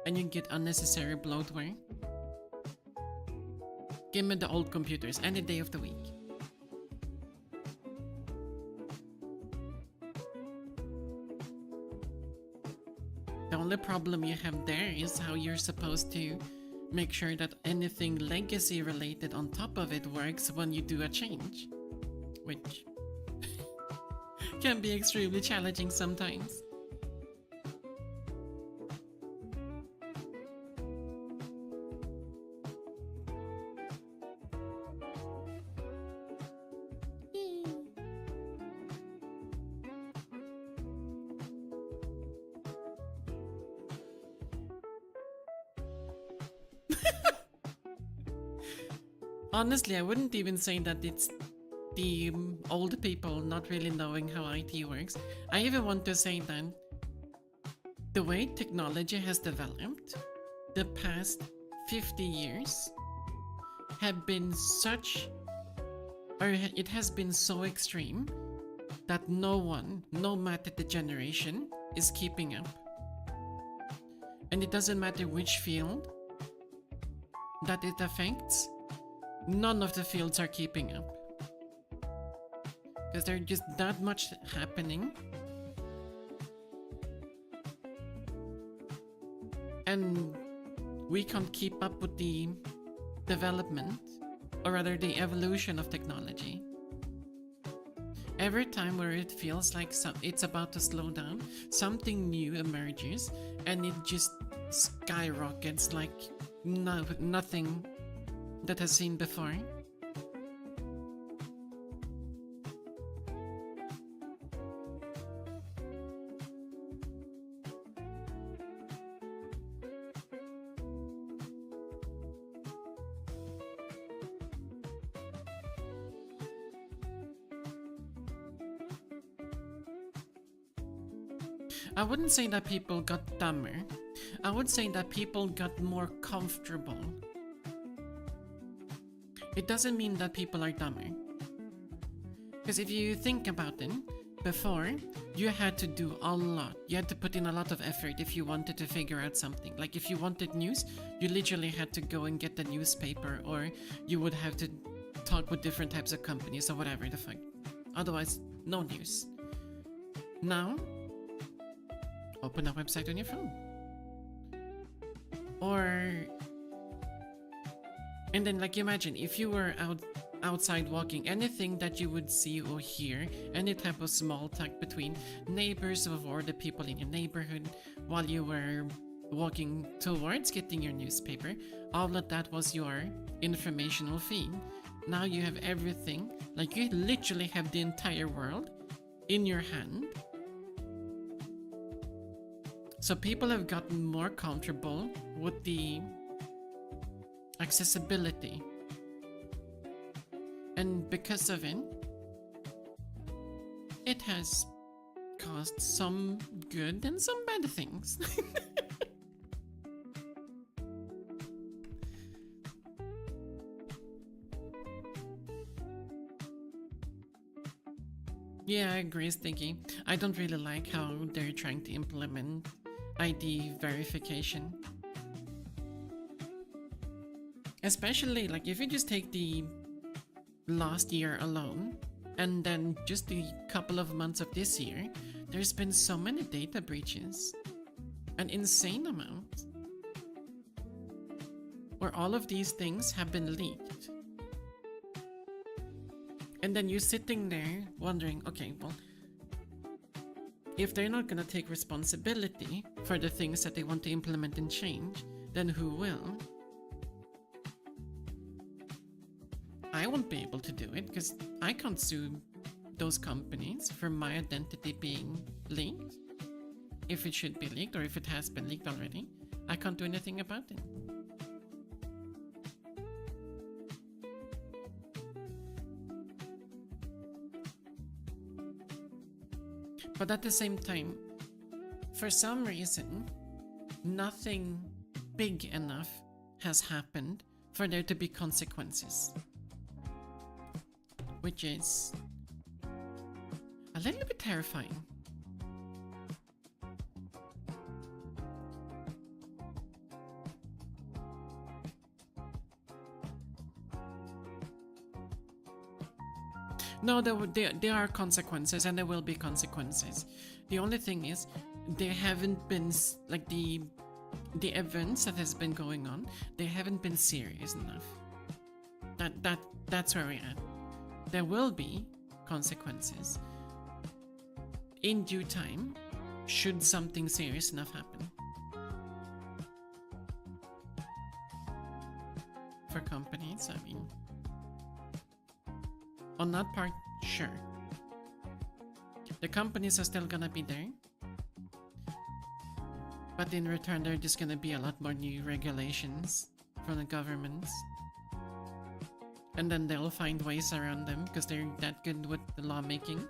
and you get unnecessary bloatware. Give me the old computers any day of the week. The only problem you have there is how you're supposed to make sure that anything legacy related on top of it works when you do a change, which can be extremely challenging sometimes. Honestly, I wouldn't even say that it's the old people not really knowing how IT works. I even want to say that the way technology has developed the past 50 years have been it has been so extreme that no one, no matter the generation, is keeping up. And it doesn't matter which field that it affects, none of the fields are keeping up. Because there's just that much happening. And we can't keep up with the development, or rather the evolution of technology. Every time where it feels like it's about to slow down, something new emerges and it just skyrockets like nothing that has seen before. I wouldn't say that people got dumber. I would say that people got more comfortable. It doesn't mean that people are dumber. Because if you think about it, before, you had to do a lot. You had to put in a lot of effort if you wanted to figure out something. Like if you wanted news, you literally had to go and get the newspaper, or you would have to talk with different types of companies or whatever the fuck. Otherwise, no news. Now, open a website on your phone. And then like imagine if you were outside walking, anything that you would see or hear, any type of small talk between neighbors or the people in your neighborhood while you were walking towards getting your newspaper, all of that was your informational feed. Now you have everything, like you literally have the entire world in your hand. So people have gotten more comfortable with the accessibility. And because of it, it has caused some good and some bad things. Yeah, I agree, Sticky. I don't really like how they're trying to implement ID verification. Especially, like, if you just take the last year alone, and then just the couple of months of this year, there's been so many data breaches. An insane amount. Where all of these things have been leaked. And then you're sitting there wondering, okay, well, if they're not gonna take responsibility for the things that they want to implement and change, then who will? I won't be able to do it because I can't sue those companies for my identity being leaked. If it should be leaked or if it has been leaked already, I can't do anything about it. But at the same time, for some reason, nothing big enough has happened for there to be consequences. Which is a little bit terrifying. No, there are consequences and there will be consequences. The only thing is, there haven't been, like, the events that has been going on, they haven't been serious enough. That's where we're at. There will be consequences in due time, should something serious enough happen. For companies, I mean. On that part, sure. The companies are still gonna be there. But in return, there are just gonna be a lot more new regulations from the governments. And then they'll find ways around them because they're that good with the lawmaking.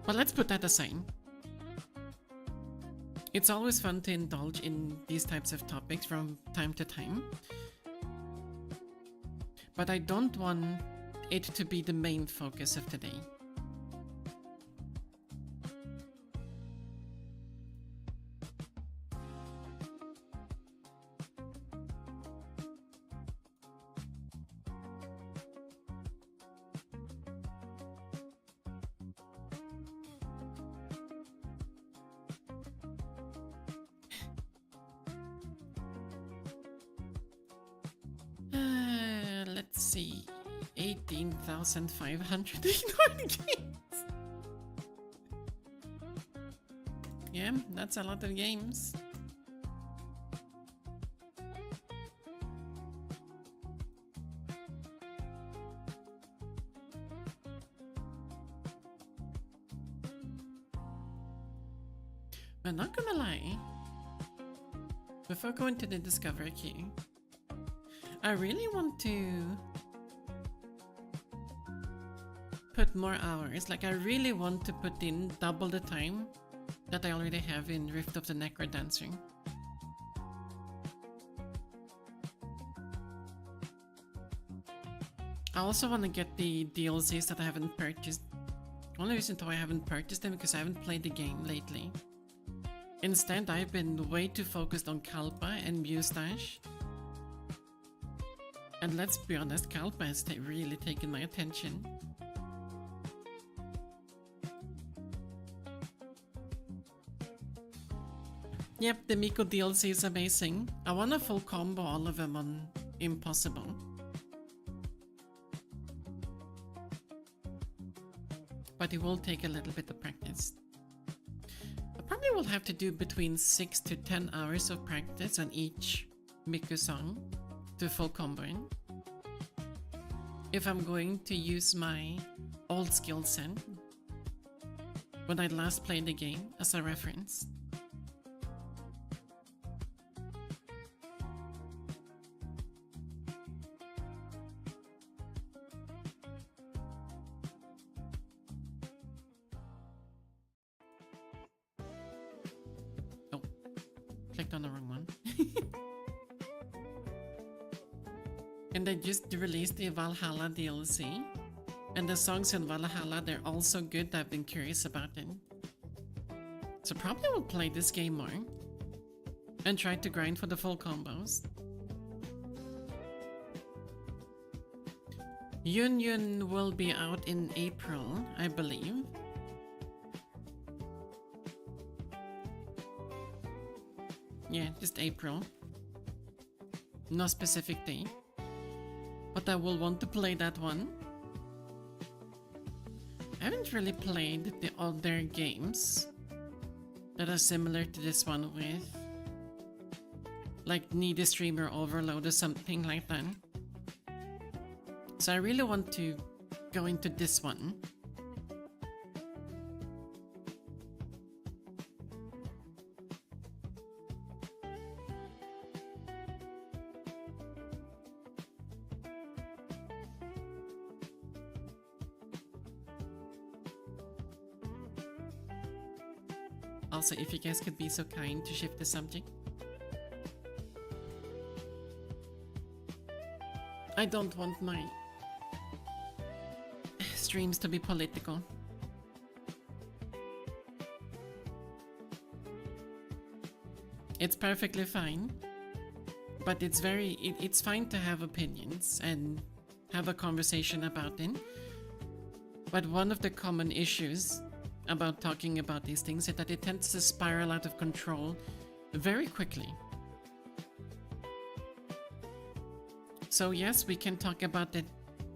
But let's put that aside. It's always fun to indulge in these types of topics from time to time. But I don't want it to be the main focus of today. Let's see, 18,500 ignored games. Yeah, that's a lot of games. I'm not gonna lie, before going to the Discover queue, I really want to put more hours. Like, I really want to put in double the time that I already have in Rift of the Necrodancer. I also want to get the DLCs that I haven't purchased. Only reason why I haven't purchased them because I haven't played the game lately. Instead, I've been way too focused on Kalpa and Mustache. And let's be honest, Kalpa has really taken my attention. Yep, the Miko DLC is amazing. I want a full combo all of them on Impossible. But it will take a little bit of practice. I probably will have to do between 6 to 10 hours of practice on each Miku song to full combo in. If I'm going to use my old skill set when I last played the game as a reference. Clicked on the wrong one. And they just released the Valhalla DLC. And the songs in Valhalla, they're all so good that I've been curious about it. So probably will play this game more. And try to grind for the full combos. Union will be out in April, I believe. Yeah, just April. No specific day. But I will want to play that one. I haven't really played the other games that are similar to this one with like Need a Streamer Overload or something like that. So I really want to go into this one. Also, if you guys could be so kind to shift the subject. I don't want my streams to be political. It's perfectly fine, but it's it's fine to have opinions and have a conversation about it. But one of the common issues about talking about these things is that it tends to spiral out of control very quickly. So yes, we can talk about it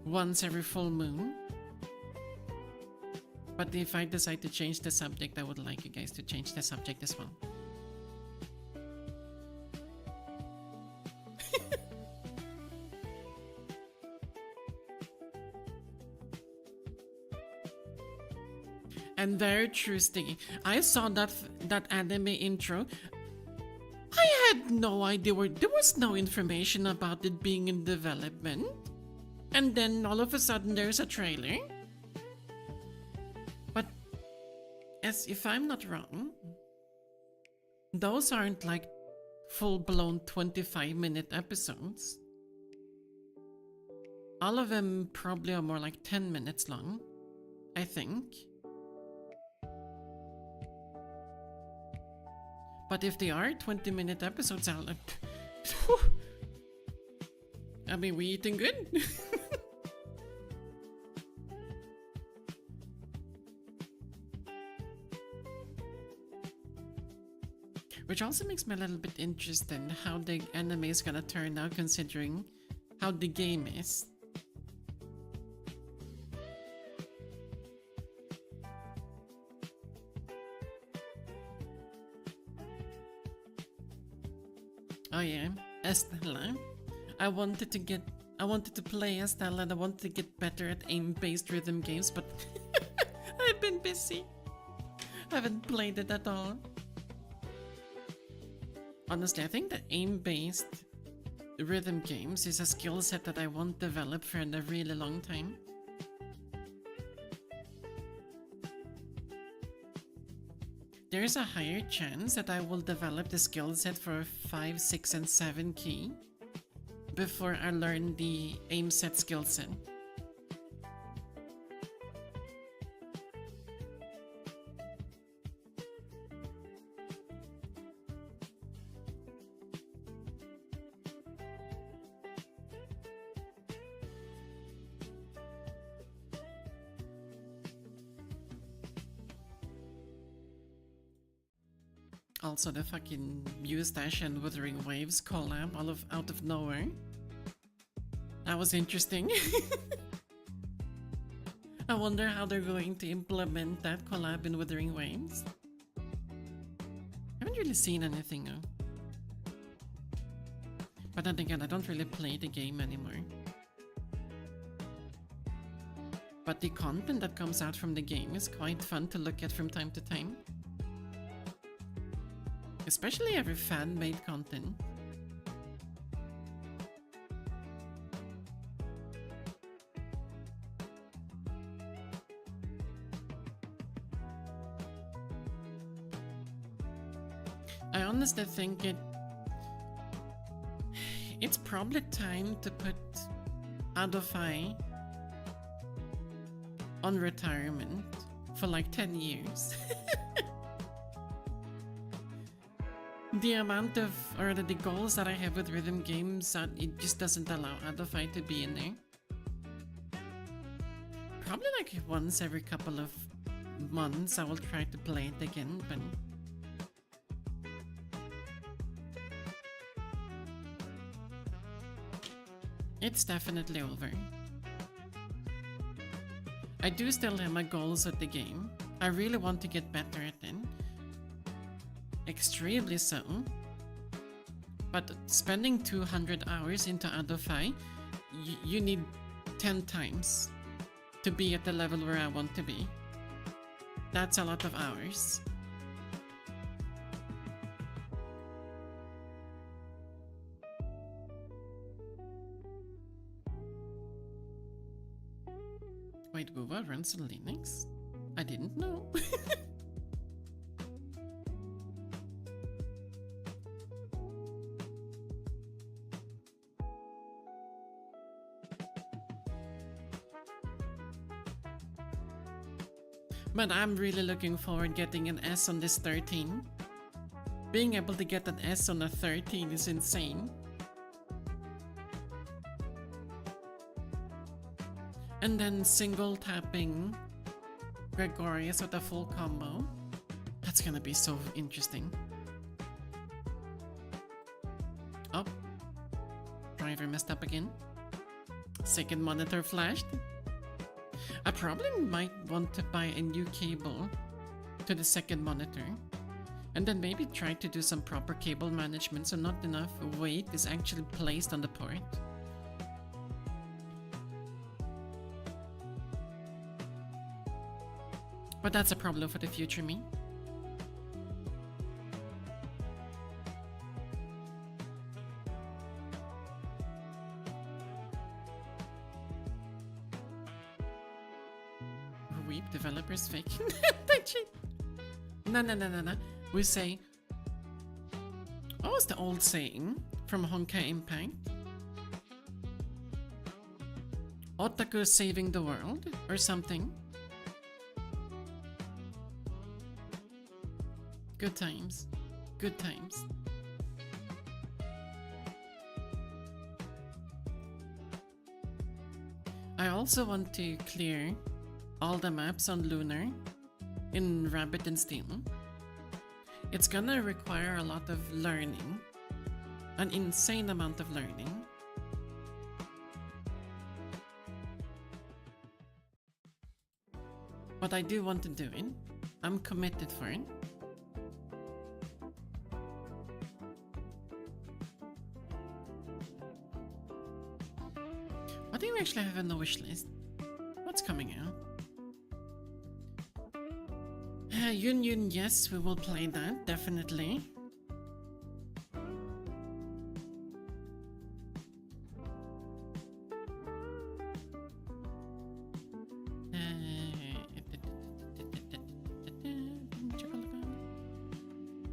once every full moon. But if I decide to change the subject, I would like you guys to change the subject as well. And very true, Stiggy. I saw that anime intro. I had no idea there was no information about it being in development. And then all of a sudden there's a trailer. But as if I'm not wrong, those aren't like full-blown 25-minute episodes. All of them probably are more like 10 minutes long, I think. But if they are 20-minute episodes, I mean, we eating good. Which also makes me a little bit interested in how the anime is gonna turn out considering how the game is. Oh yeah, Estella. I wanted to play Estella and I wanted to get better at aim-based rhythm games, but I've been busy. I haven't played it at all. Honestly, I think that aim-based rhythm games is a skill set that I won't develop for a really long time. There's a higher chance that I will develop the skill set for 5, 6, and 7 key before I learn the aim set skill set. Also, the fucking Eustache and Wuthering Waves collab out of nowhere. That was interesting. I wonder how they're going to implement that collab in Wuthering Waves. I haven't really seen anything though. But then again, I don't really play the game anymore. But the content that comes out from the game is quite fun to look at from time to time. Especially every fan-made content. I honestly think it's probably time to put Adofai on retirement for like 10 years. The amount of, or the goals that I have with rhythm games, it just doesn't allow Adofai to be in there. Probably like once every couple of months I will try to play it again, but it's definitely over. I do still have my goals with the game. I really want to get better at it. Extremely so. But spending 200 hours into Adofai, you need 10 times to be at the level where I want to be. That's a lot of hours. Wait, Buba runs on Linux? I didn't know. But I'm really looking forward getting an S on this 13. Being able to get an S on a 13 is insane. And then single tapping Gregorius with a full combo. That's gonna be so interesting. Oh, driver messed up again. Second monitor flashed. I probably might want to buy a new cable to the second monitor. And then maybe try to do some proper cable management so not enough weight is actually placed on the port. But that's a problem for the future me. Weep developers faking that shit. No. We say, what was the old saying from Honkai Impact? Otaku saving the world or something. Good times. Good times. I also want to clear all the maps on Lunar in Rabbit and Steel. It's gonna require a lot of learning. An insane amount of learning. But I do want to do it. I'm committed for it. What do you actually have on the wish list? What's coming out? Yun Yun, yes, we will play that, definitely.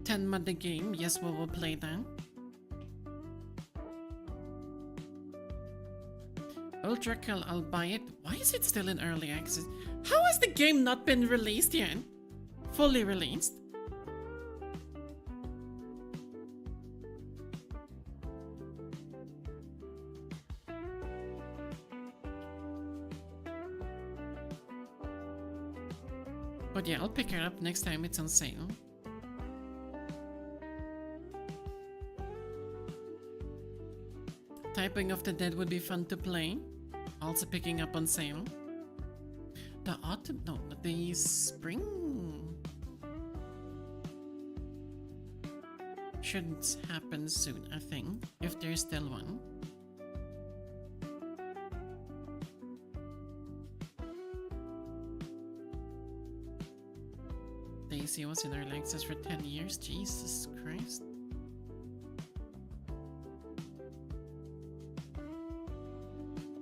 Tenma the game, yes, we will play that. Ultra Kill, I'll buy it. Why is it still in early access? How has the game not been released yet? Fully released? But yeah, I'll pick it up next time it's on sale. Typing of the Dead would be fun to play. Also picking up on sale. The autumn, no, the spring should happen soon, I think, if there's still one. Daisy was in early access for 10 years, Jesus Christ.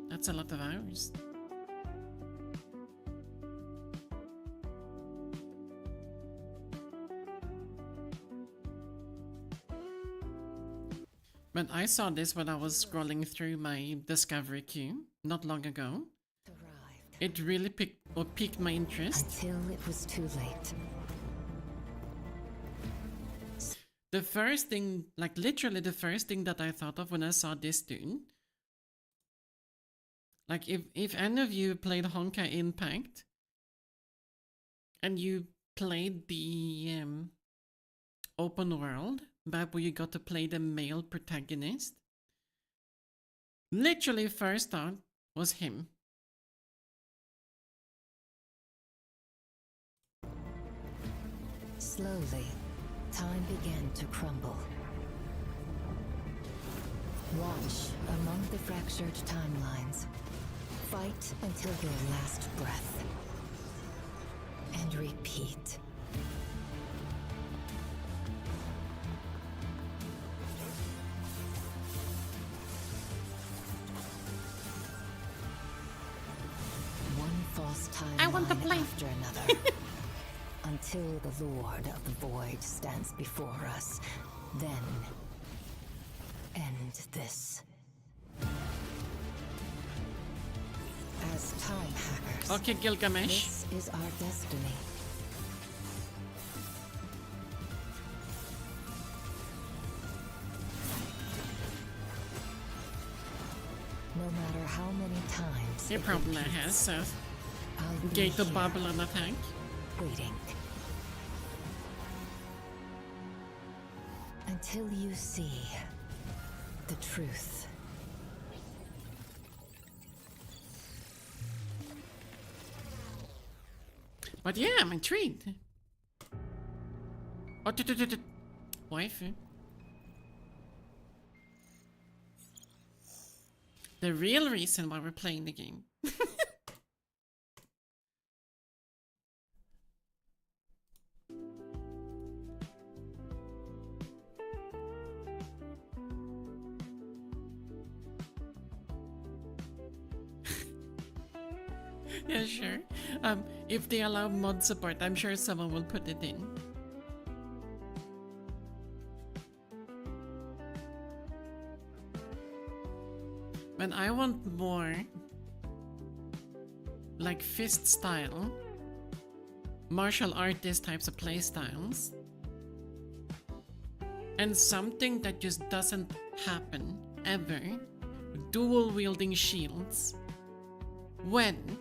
That's a lot of hours. When I saw this when I was scrolling through my discovery queue not long ago, it really piqued my interest. Until it was too late. The first thing, like literally the first thing that I thought of when I saw this tune, like if any of you played Honkai Impact and you played the open world map where you got to play the male protagonist, literally first thought was him. Slowly, time began to crumble. Watch among the fractured timelines. Fight until your last breath. And repeat. One false timeline after another. Until the Lord of the Void stands before us, then end this. As time hackers, Okay, Gilgamesh. this is our destiny. No matter how many times He it probably repeats, has I'll be Gate of here, Babylon attack. waiting. Until you see the truth. But yeah, I'm intrigued. Oh, waifu. The real reason why we're playing the game. Yeah, sure. If they allow mod support, I'm sure someone will put it in. But I want more like fist style, martial artist types of play styles, and something that just doesn't happen ever. Dual wielding shields. When?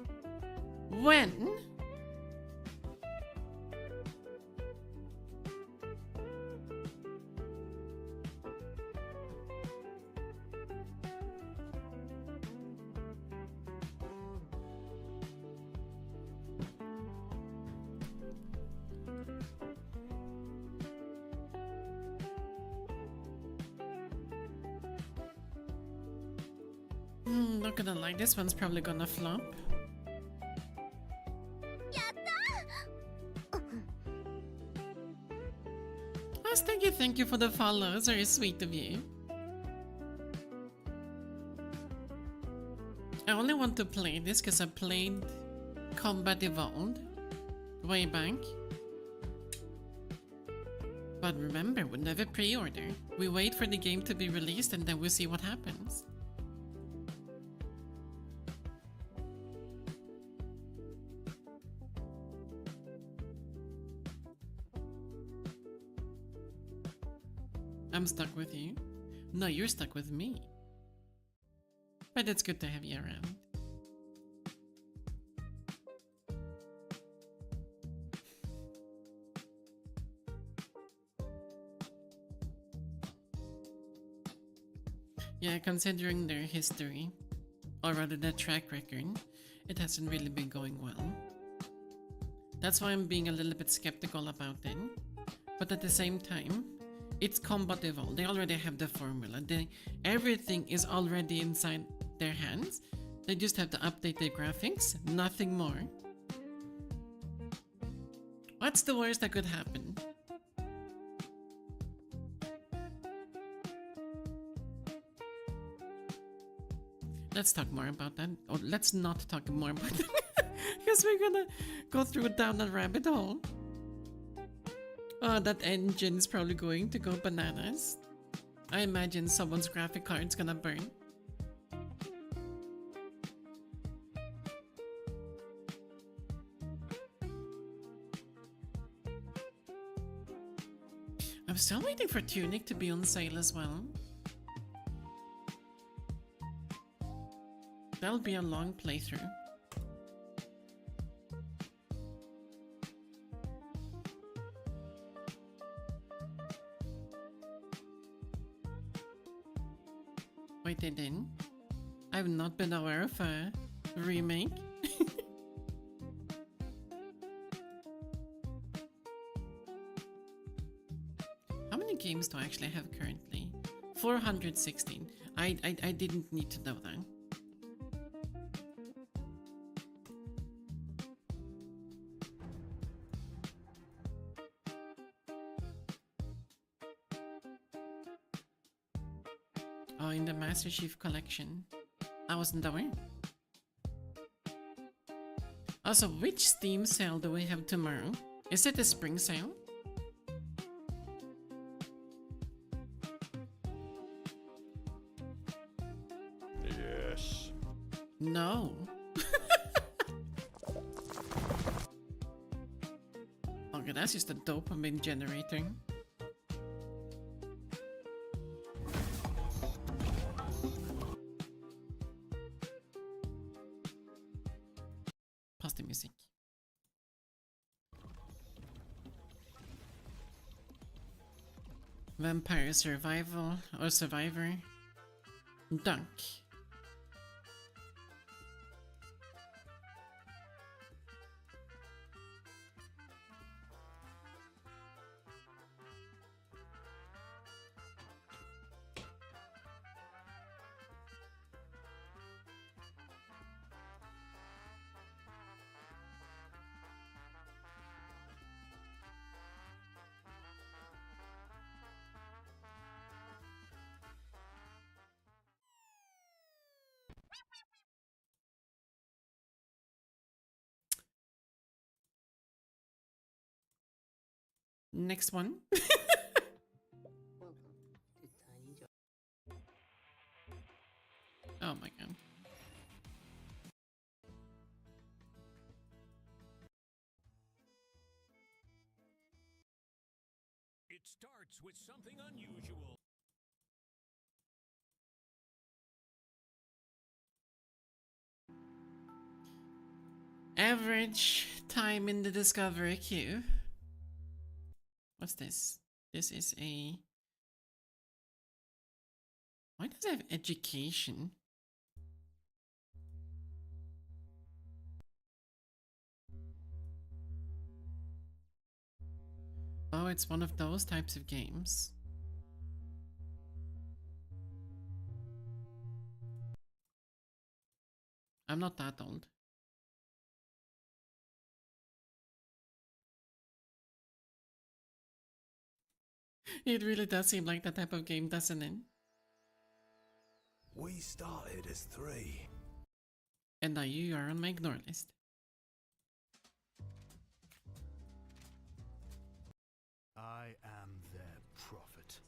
Not gonna lie, this one's probably gonna flop. Oh, thank you for the follows. Very sweet of you. I only want to play this because I played Combat Evolved way back. But remember, we never pre-order. We wait for the game to be released and then we see what happens. I'm stuck with you. No, you're stuck with me. But it's good to have you around. Yeah, considering their history, or rather their track record, it hasn't really been going well. That's why I'm being a little bit skeptical about it. But at the same time, it's Combat Evolved. They already have the formula. Everything is already inside their hands. They just have to update their graphics, nothing more. What's the worst that could happen? Let's talk more about that. Or let's not talk more about that. Because we're gonna go down a rabbit hole. Oh, that engine is probably going to go bananas. I imagine someone's graphic card's gonna burn. I'm still waiting for Tunic to be on sale as well. That'll be a long playthrough. Wait, they didn't? I've not been aware of a remake. How many games do I actually have currently? 416. I didn't need to know that. Oh, in the Master Chief Collection. I wasn't aware. Also, which Steam sale do we have tomorrow? Is it a spring sale? Yes. No. Okay, that's just a dopamine generator. Pause the music. Vampire Survival or Survivor. Dunk. Next one. Oh my god. It starts with something unusual. Average time in the discovery queue. What's this? This is a... Why does it have education? Oh, it's one of those types of games. I'm not that old. It really does seem like that type of game, doesn't it? We started as 3. And now you are on my ignore list. I am their prophet.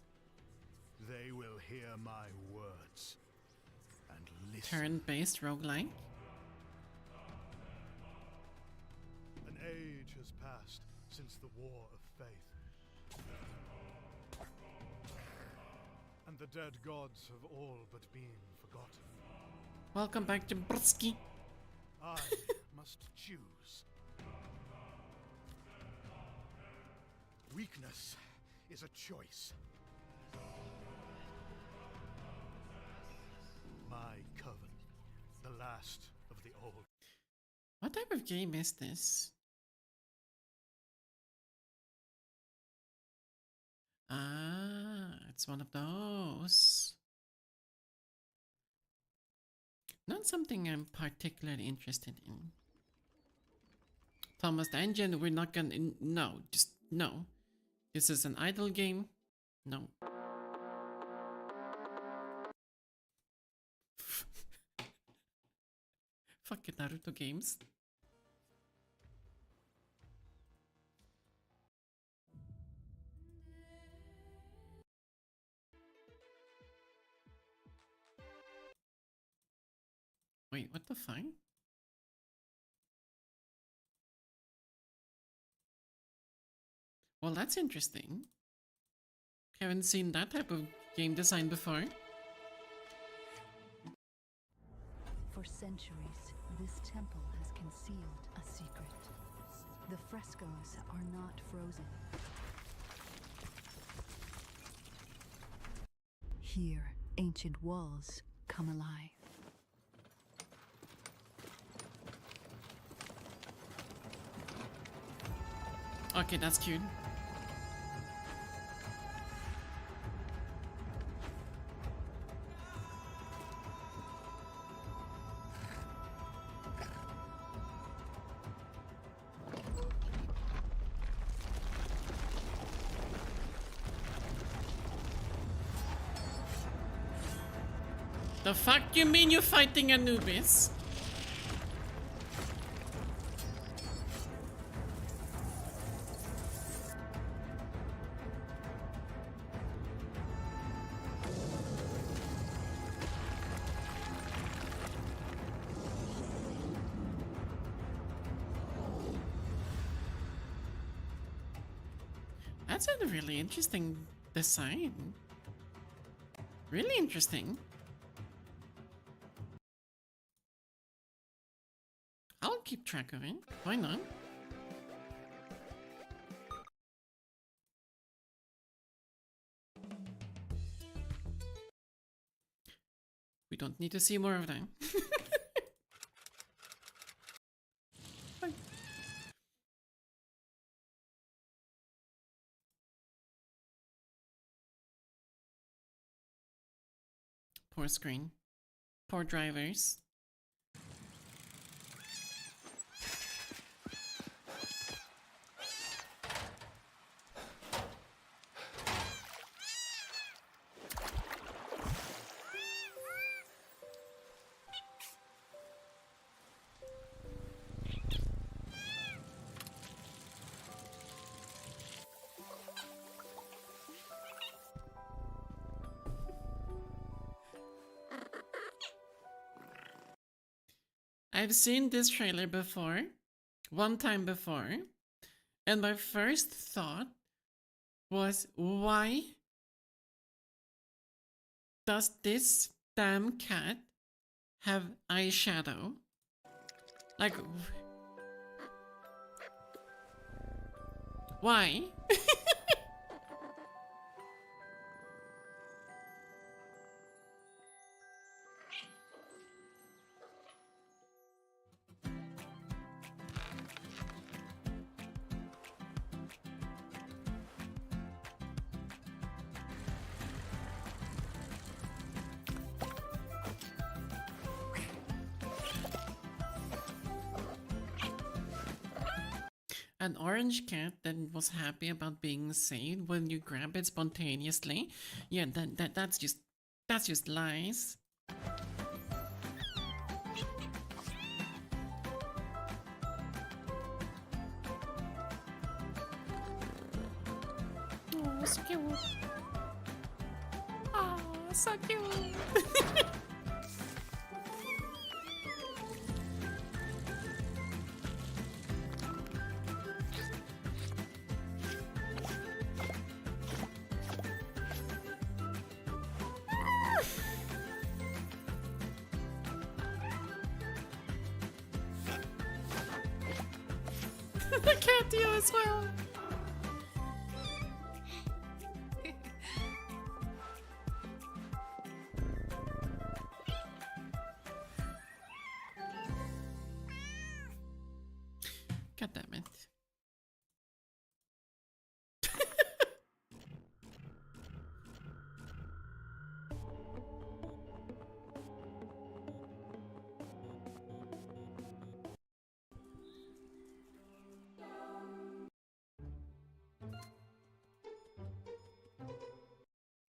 They will hear my words and listen. Turn-based roguelike. An age has passed since the War of Faith. And the dead gods have all but been forgotten. Welcome back to Britsky. I must choose. Weakness is a choice. My coven, the last of the old. What type of game is this? Ah, it's one of those. Not something I'm particularly interested in. Thomas the Engine, we're not gonna... No, just no. This is an idle game. No. Fucking Naruto games. Wait, what the fuck? Well, that's interesting. Haven't seen that type of game design before. For centuries, this temple has concealed a secret. The frescoes are not frozen. Here, ancient walls come alive. Okay, that's cute. The fuck you mean you're fighting Anubis? That's a really interesting design. Really interesting. I'll keep track of it. Why not? We don't need to see more of them. Poor screen. Poor drivers. I've seen this trailer before, one time before, and my first thought was, why does this damn cat have eyeshadow? Like, why? An orange cat that was happy about being saved when you grab it spontaneously. Yeah, that's just lies. Oh, so cute. Oh, so cute. I can't deal as well. God damn it.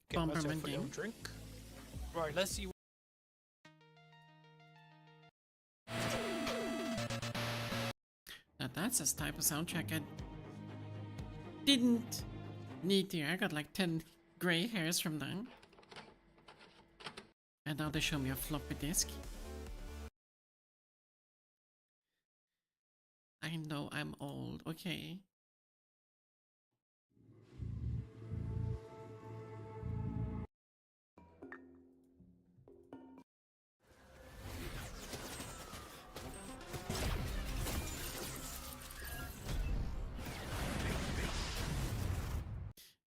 Get myself Bomberman a little game. drink. Right, let's see. Now that's a type of soundtrack I didn't need to. I got like 10 gray hairs from that. And now they show me a floppy disk. Okay.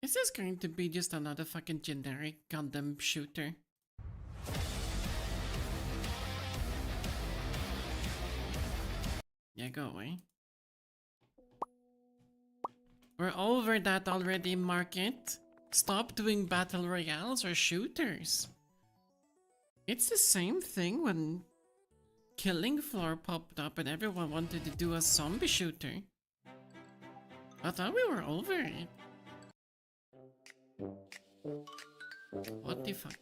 Is this going to be just another fucking generic Gundam shooter? Yeah, go away. We're over that already, Market. Stop doing battle royales or shooters. It's the same thing when Killing Floor popped up and everyone wanted to do a zombie shooter. I thought we were over it. What the fuck?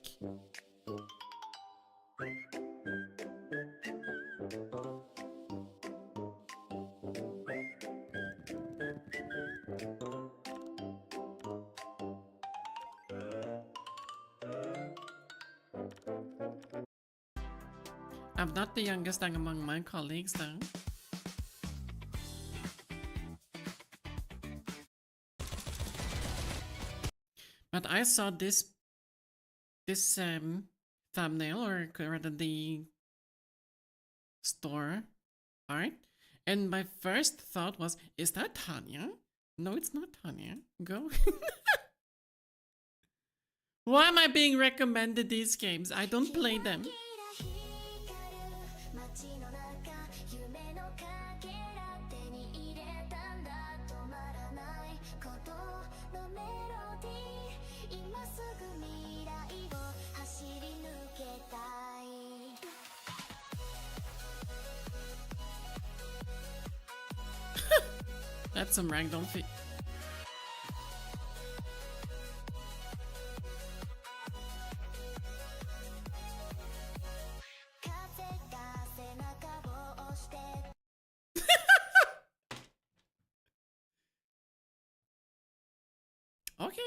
I'm not the youngest among my colleagues though. But I saw this thumbnail, or rather the store art, and my first thought was, is that Tanya? No, it's not Tanya. Go. Why am I being recommended these games? I don't play them. That's some ragdoll feet. Okay.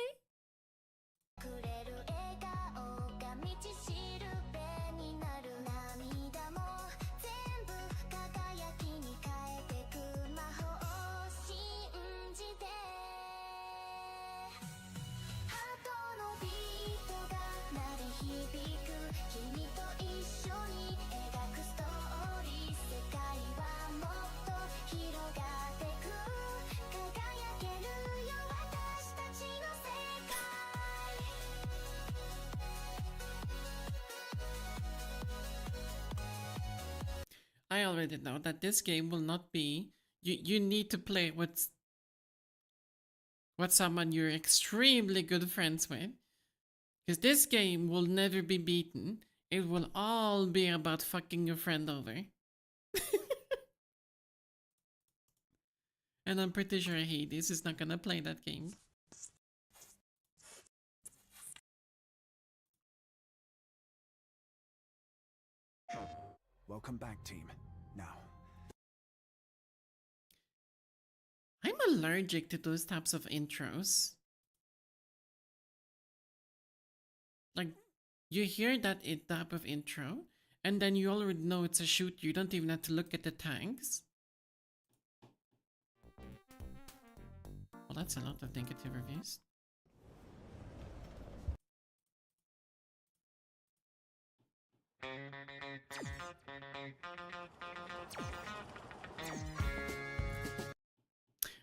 I already know that this game will not be. You need to play with someone you're extremely good friends with, because this game will never be beaten. It will all be about fucking your friend over. And I'm pretty sure Hades is not gonna play that game. Welcome back, team. Now, I'm allergic to those types of intros. Like, you hear that type of intro, and then you already know it's a shoot. You don't even have to look at the tags. Well, that's a lot of negative reviews.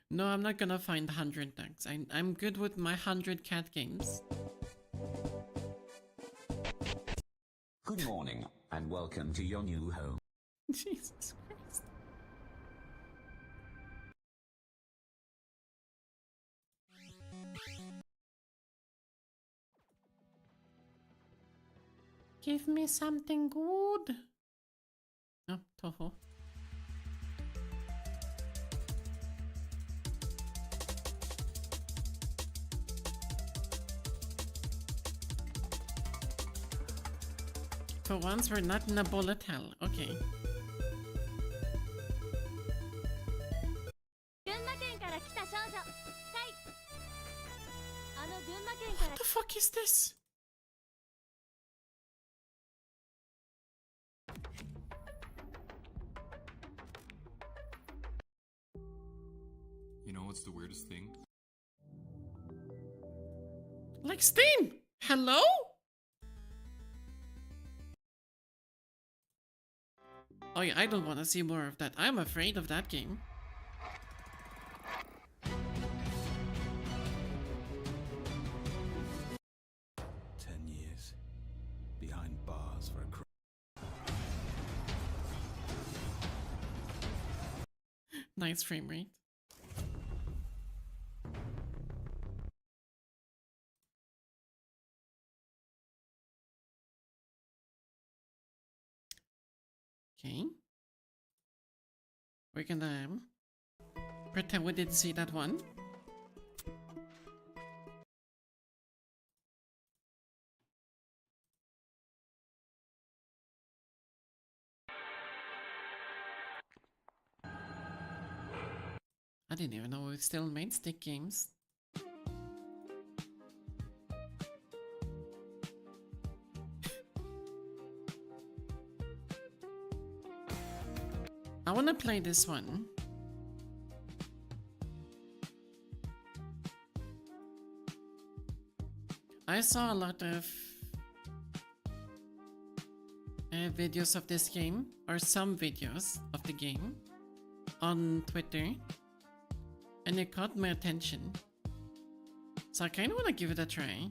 No, I'm not gonna find 100 tags. I'm good with my 100 cat games. Good morning, and welcome to your new home. Jesus Christ. Give me something good. Oh, Toho. For once, we're not in a bullet hell. Okay. What the fuck is this? what's the weirdest thing? Like Steam! Hello? Oh yeah, I don't want to see more of that. I'm afraid of that game. 10 years. Behind bars for a crime. Nice frame rate. Okay. We're gonna pretend we didn't see that one. I didn't even know we still made stick games. I wanna play this one. I saw a lot of videos of this game, or some videos of the game, on Twitter, and it caught my attention. So I kinda wanna give it a try.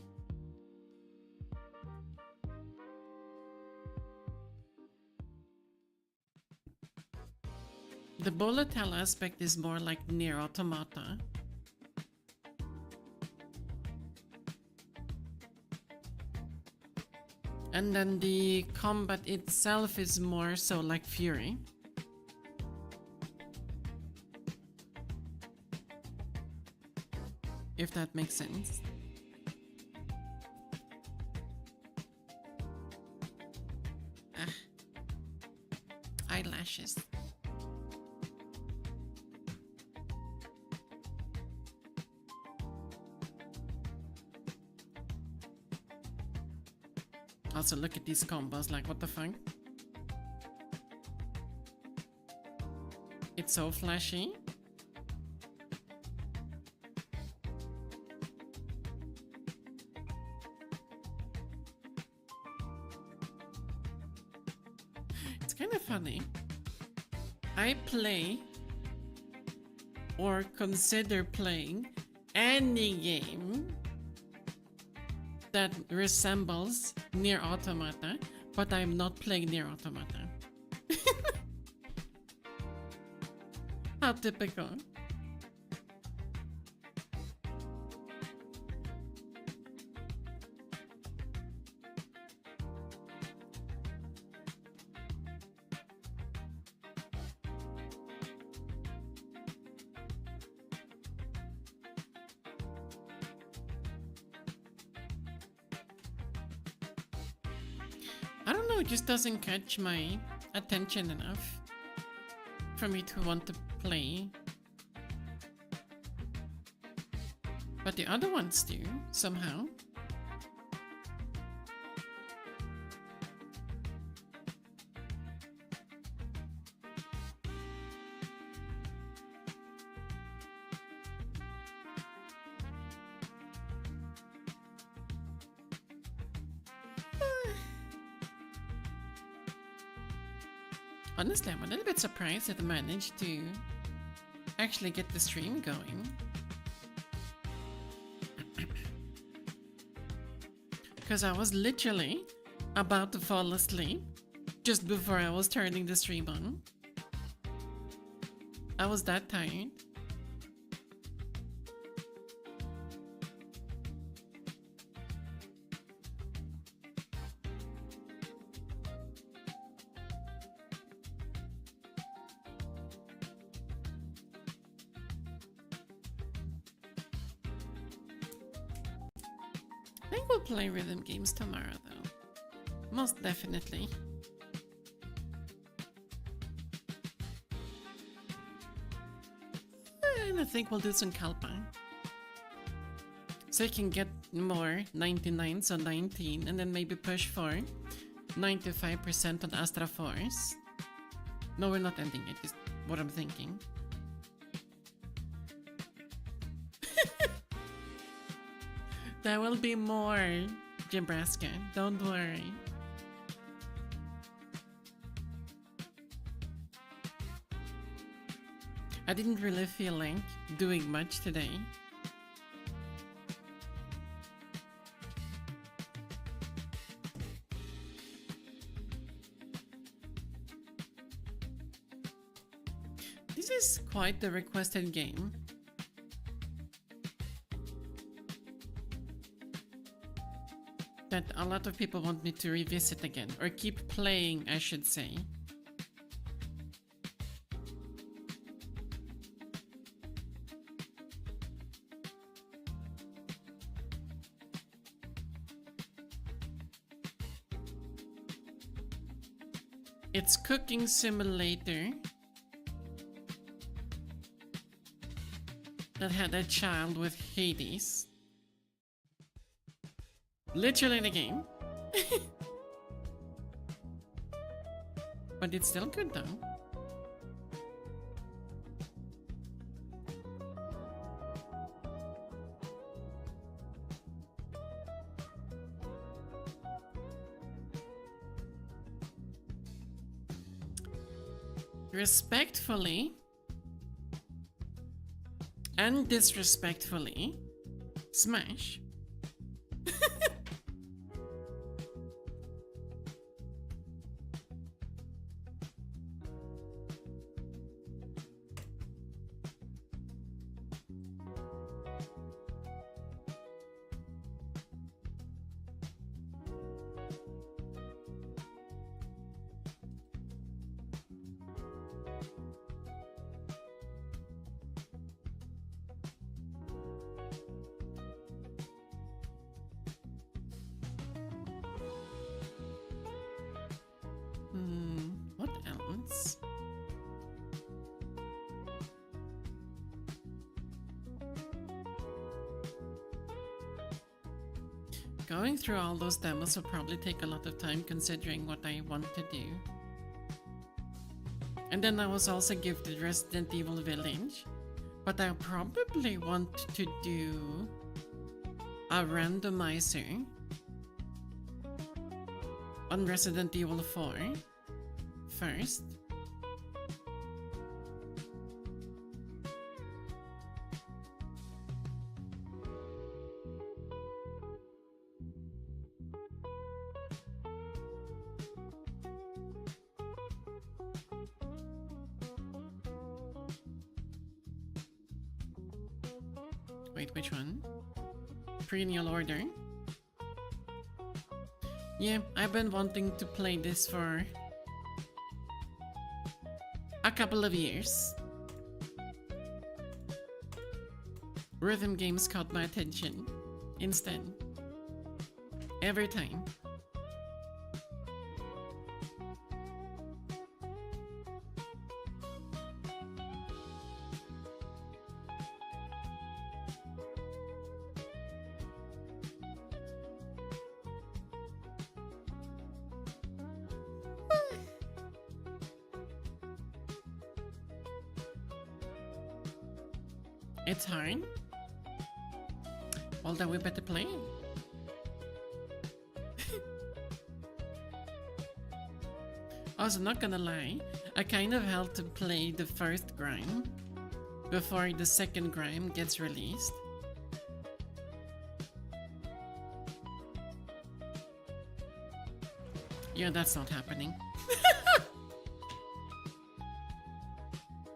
The bullet hell aspect is more like Nier Automata. And then the combat itself is more so like Fury. If that makes sense. Ah. Eyelashes. Also, look at these combos, like, what the fuck? It's so flashy. It's kind of funny. I play or consider playing any game that resembles Nier Automata, but I'm not playing Nier Automata. How typical. I don't know, it just doesn't catch my attention enough for me to want to play. But the other ones do, somehow. Honestly, I'm a little bit surprised that I managed to actually get the stream going. Because I was literally about to fall asleep just before I was turning the stream on. I was that tired. I think we'll play rhythm games tomorrow, though. Most definitely. And I think we'll do some Kalpa. So you can get more 99s on 19, and then maybe push for 95% on Astra Force. No, we're not ending it, is what I'm thinking. There will be more, Nebraska. Don't worry. I didn't really feel like doing much today. This is quite the requested game. That a lot of people want me to revisit again, or keep playing, I should say. It's cooking simulator that had a child with Hades. Literally the game. But it's still good though. Respectfully and disrespectfully, Smash. What else? Going through all those demos will probably take a lot of time considering what I want to do. And then I was also gifted Resident Evil Village, but I probably want to do a randomizer on Resident Evil 4 first. Wait, which one? Perennial Order? Yeah, I've been wanting to play this for a couple of years. Rhythm games caught my attention instead. Every time. It's hard? Well, then we better play it. Also, not gonna lie, I kind of held to play the first grime before the second grime gets released. Yeah, that's not happening.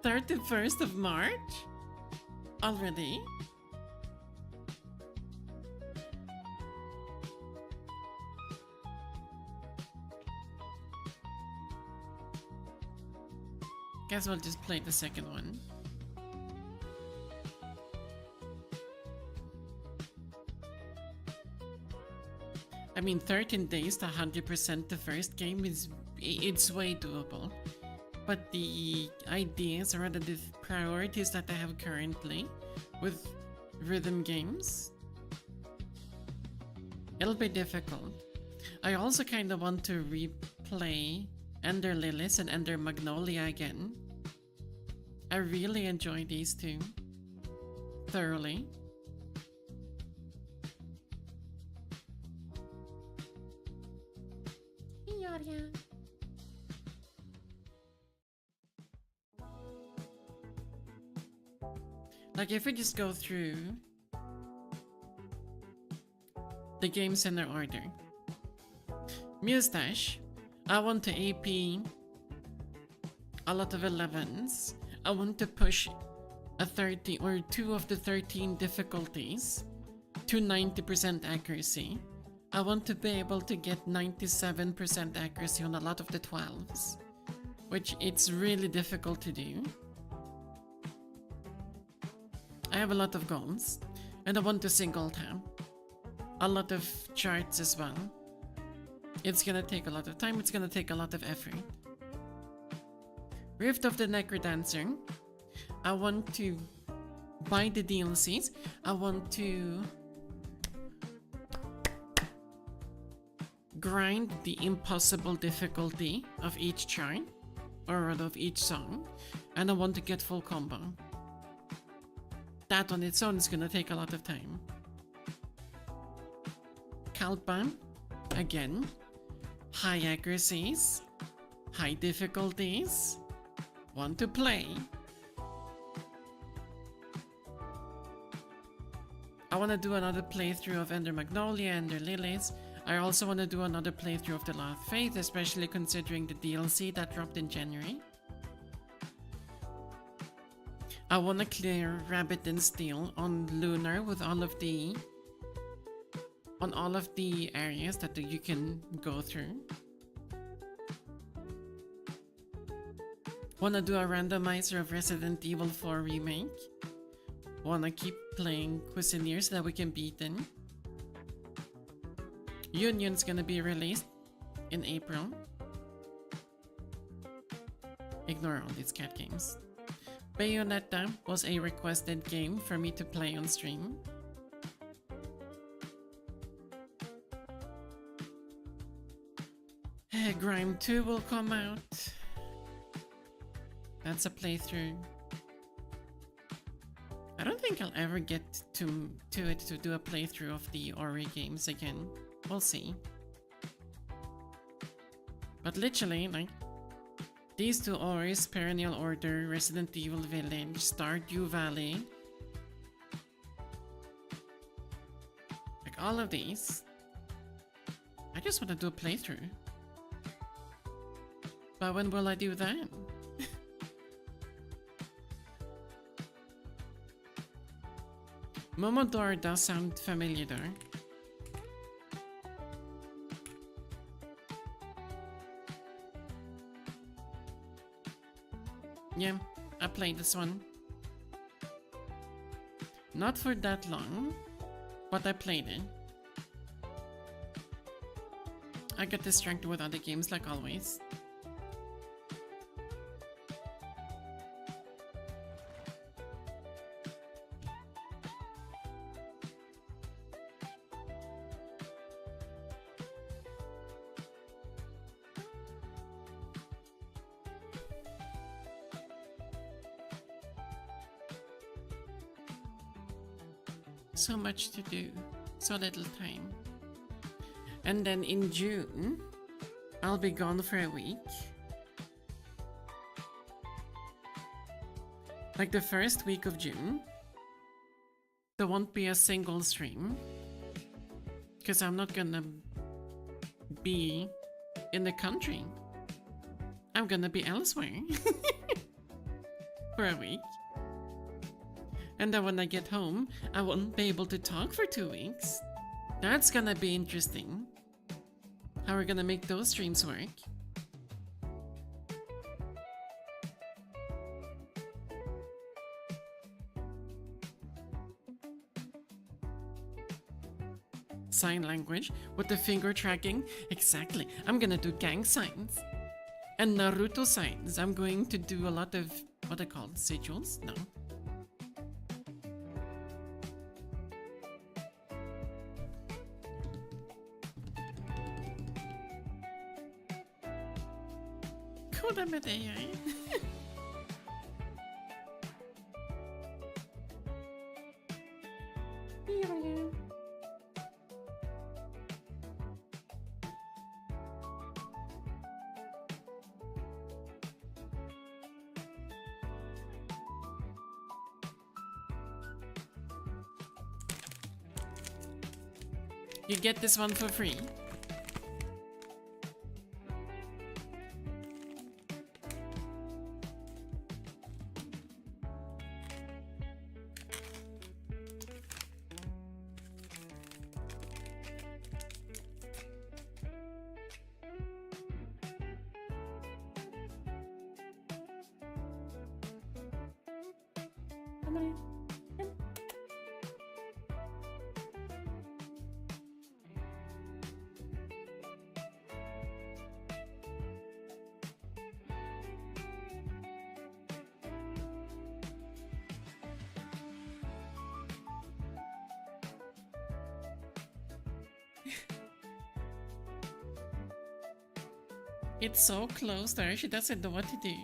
31st of March? Already? Guess we'll just play the second one. I mean, 13 days to 100% the first game it's way doable. But the ideas or rather the priorities that I have currently with rhythm games, it'll be difficult. I also kind of want to replay Ender Lilies and Ender Magnolia again. I really enjoy these two thoroughly. Gloria. Like if we just go through the games in their order. Mustache. I want to AP a lot of 11s. I want to push a 30 or 2 of the 13 difficulties to 90% accuracy. I want to be able to get 97% accuracy on a lot of the 12s, which it's really difficult to do. I have a lot of goals, and I want to single tap. A lot of charts as well. It's gonna take a lot of time, it's gonna take a lot of effort. Rift of the Necrodancer. I want to buy the DLCs. I want to grind the impossible difficulty of each chart, or of each song, and I want to get full combo. That on its own is gonna take a lot of time. Kalpa, again, high accuracies, high difficulties, want to play. I want to do another playthrough of Ender Magnolia, Ender Lilies. I also want to do another playthrough of The Lost Faith, especially considering the DLC that dropped in January. I want to clear Rabbit and Steel on Lunar with all of the areas that you can go through. Want to do a randomizer of Resident Evil 4 Remake. Want to keep playing Cuisinier so that we can beat them. Union's gonna be released in April. Ignore all these cat games. Bayonetta was a requested game for me to play on stream. Grime 2 will come out. That's a playthrough. I don't think I'll ever get to do a playthrough of the Ori games again. We'll see. But literally, like, these two Oris, Perennial Order, Resident Evil Village, Stardew Valley, like all of these, I just want to do a playthrough. But when will I do that? Momodora does sound familiar though. Yeah, I played this one. Not for that long, but I played it. I got distracted with other games like always. So much to do, so little time. And then in June, I'll be gone for a week. Like the first week of June, there won't be a single stream. Because I'm not gonna be in the country. I'm gonna be elsewhere. For a week. And then when I get home, I won't be able to talk for 2 weeks. That's gonna be interesting. How we're gonna make those streams work. Sign language with the finger tracking. Exactly. I'm gonna do gang signs. And Naruto signs. I'm going to do a lot of what are called sigils? No. Med det jag. You get this one for free. Come on. It's so close there, she doesn't know what to do.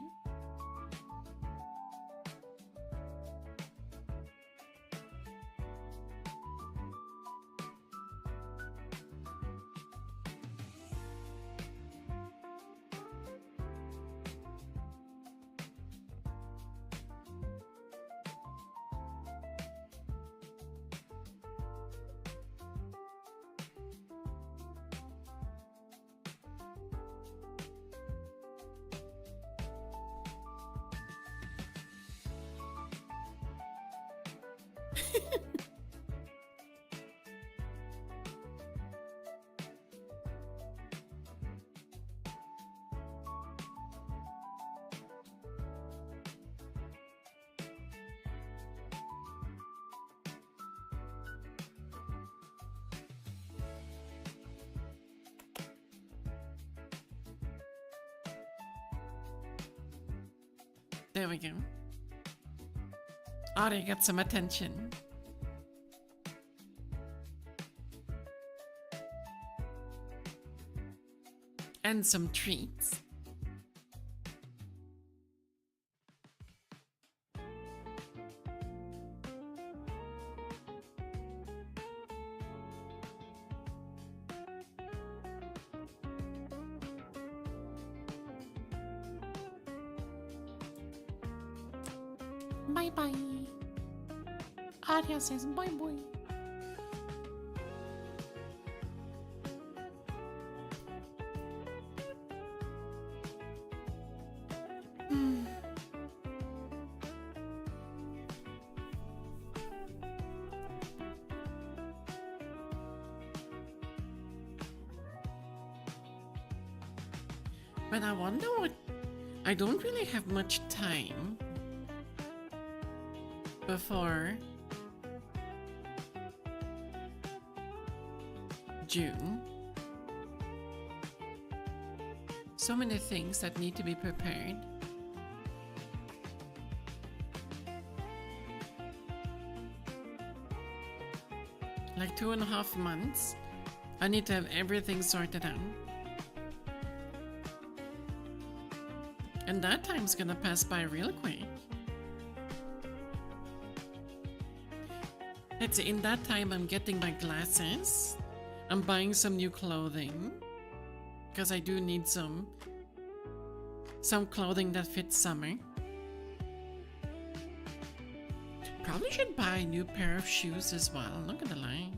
There we go. Ari got some attention. And some treats. Bye bye. Arya says bye bye. But I wonder what... I don't really have much time before June. So many things that need to be prepared. Like 2.5 months. I need to have everything sorted out. And that time's gonna pass by real quick. Let's see, in that time I'm getting my glasses. I'm buying some new clothing. Because I do need some clothing that fits summer. Probably should buy a new pair of shoes as well, not gonna lie.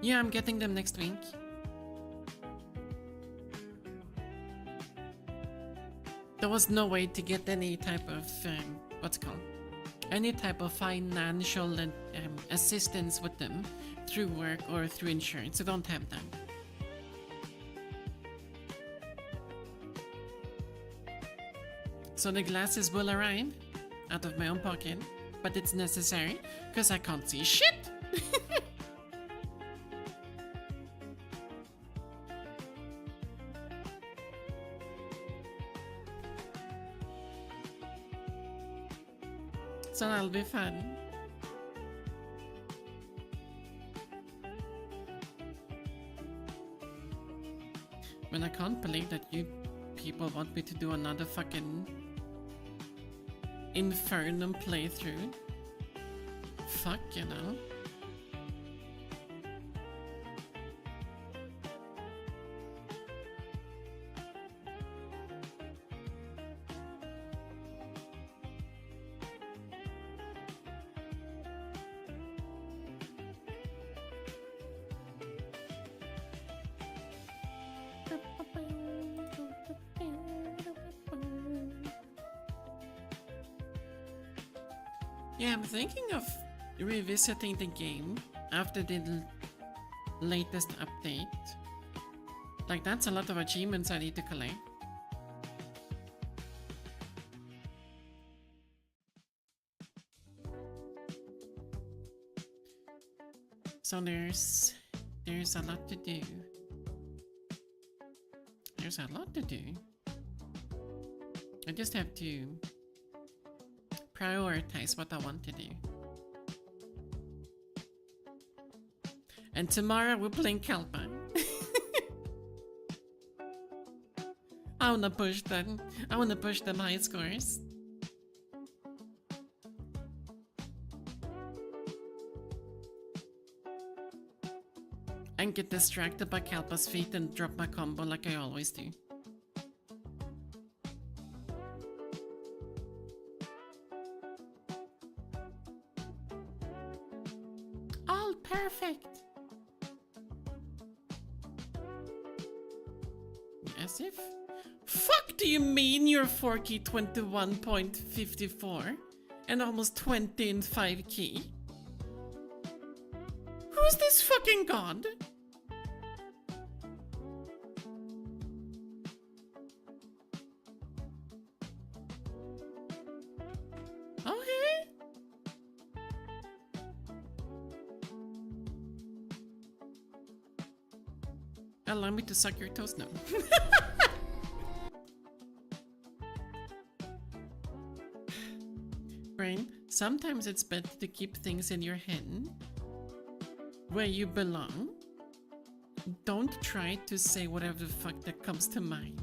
Yeah, I'm getting them next week. There was no way to get any type of, what's it called? Any type of financial assistance with them through work or through insurance. I don't have that. So the glasses will arrive out of my own pocket, but it's necessary because I can't see shit. So that'll be fun. But I can't believe that you people want me to do another fucking Infernum playthrough. Fuck, you know. Yeah, I'm thinking of revisiting the game after the latest update. Like, that's a lot of achievements I need to collect. So there's a lot to do. There's a lot to do. I just have to prioritize what I want to do. And tomorrow we're playing Kalpa. I wanna push them. I wanna push them high scores. And get distracted by Kalpa's feet and drop my combo like I always do. All perfect. As if? Fuck do you mean you're 4-key 21.54 and almost 20 in 5-key? Who's this fucking god? Okay. Allow me to suck your toes now. Brain, sometimes it's better to keep things in your head where you belong. Don't try to say whatever the fuck that comes to mind.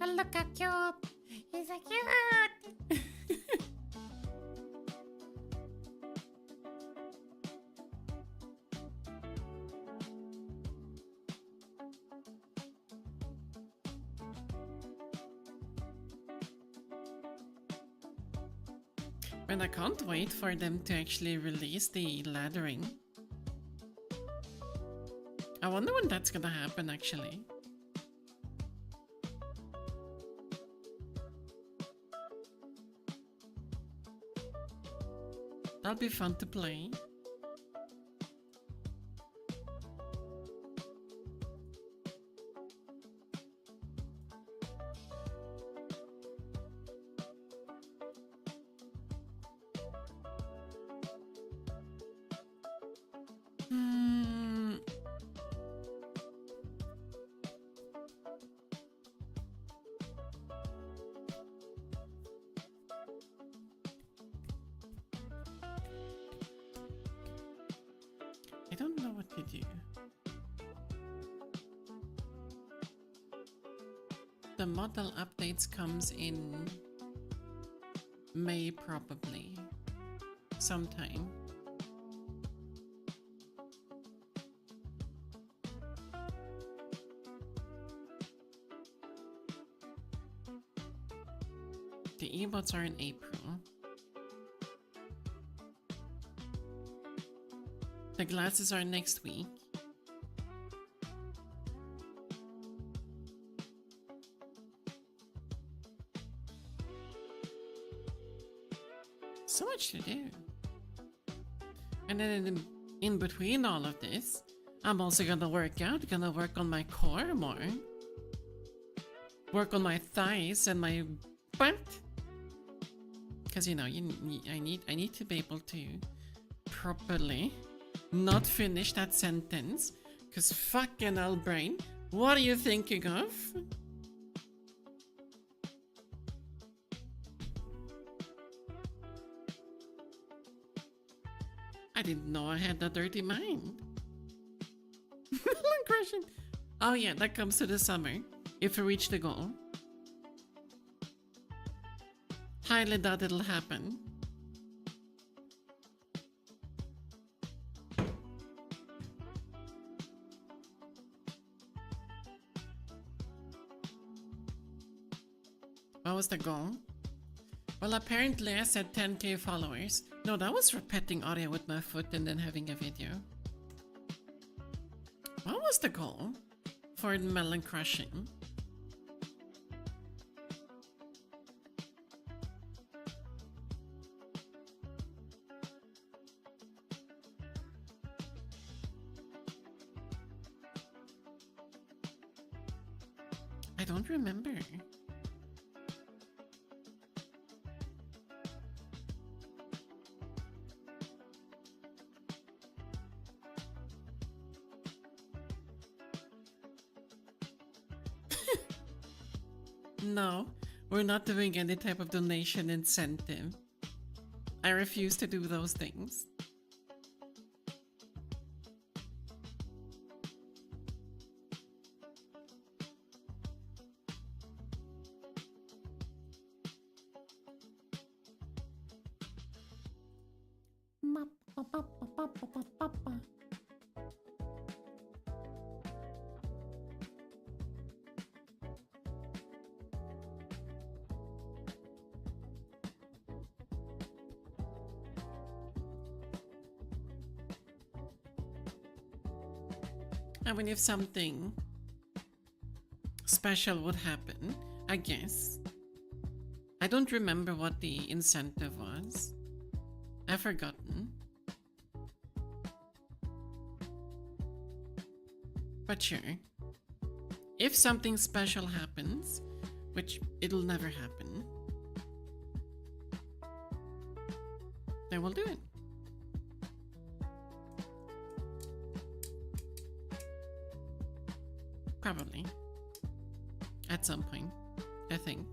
Oh, look how cute! He's so cute! And I can't wait for them to actually release the laddering. I wonder when that's gonna happen actually. That'll be fun to play. I don't know what to do. The model updates comes in May probably. Sometime. The emotes are in April. The glasses are next week. So much to do. And then in between all of this, I'm also gonna work out, gonna work on my core more. Work on my thighs and my butt. Cause you know, I need to be able to properly not finish that sentence, cause fucking hell, brain, what are you thinking of? I didn't know I had a dirty mind. Question. Oh yeah, that comes to the summer, if we reach the goal. Highly doubt it'll happen. What was the goal? Well, apparently I said 10k followers. No, that was repeating audio with my foot and then having a video. What was the goal for melon crushing? I don't remember. No, we're not doing any type of donation incentive. I refuse to do those things. I mean, if something special would happen, I guess. I don't remember what the incentive was. I've forgotten. But sure. If something special happens, which it'll never happen, then we'll do it. Probably. At some point, I think.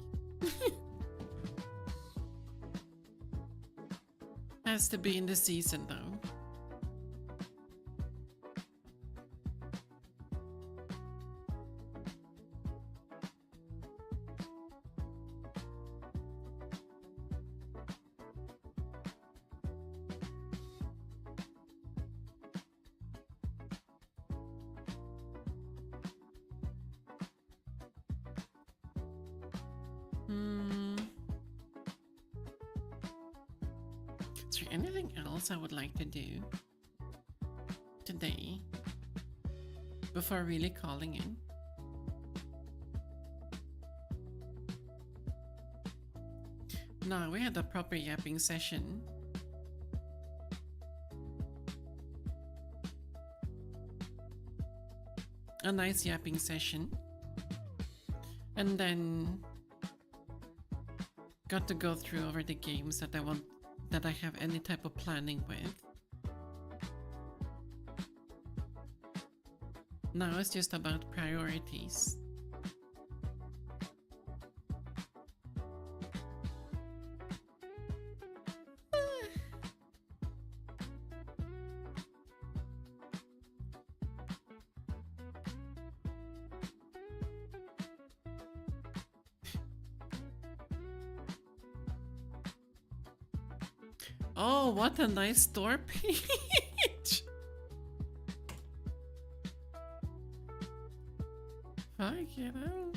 Has to be in the season though. Is there anything else I would like to do today before really calling in? No, we had a proper yapping session. A nice yapping session. And then got to go through over the games that I have any type of planning with. Now it's just about priorities. Oh, what a nice store page! Fuck it out.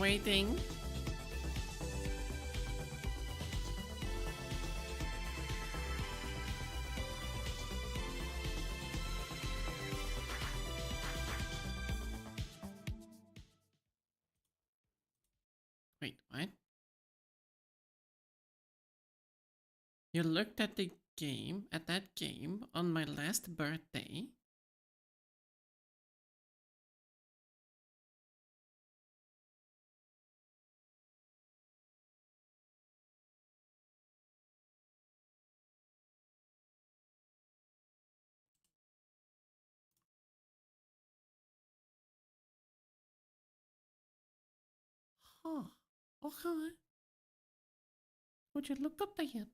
Waiting. Wait, what? You looked at the game, at that game, on my last birthday? Huh. Okay. Would you look at that?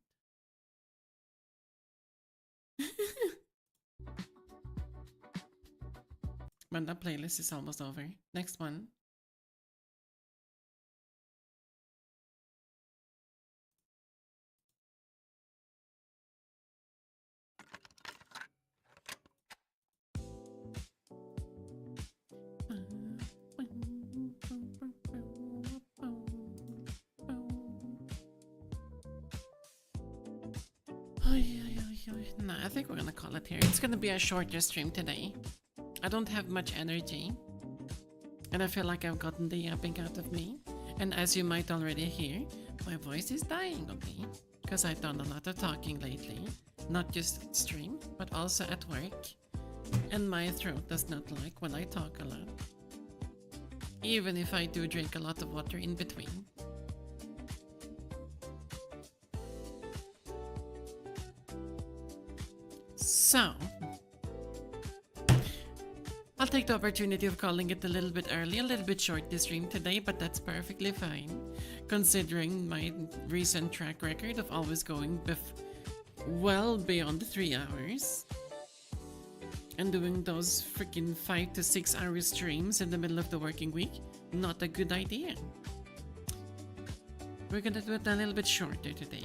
But that playlist is almost over. Next one. Nah, I think we're gonna call it here. It's gonna be a shorter stream today. I don't have much energy. And I feel like I've gotten the yapping out of me. And as you might already hear, my voice is dying on me. Because I've done a lot of talking lately. Not just at stream, but also at work. And my throat does not like when I talk a lot. Even if I do drink a lot of water in between. So, I'll take the opportunity of calling it a little bit early, a little bit short this stream today, but that's perfectly fine, considering my recent track record of always going well beyond 3 hours. And doing those freaking 5 to 6 hour streams in the middle of the working week, not a good idea. We're gonna do it a little bit shorter today.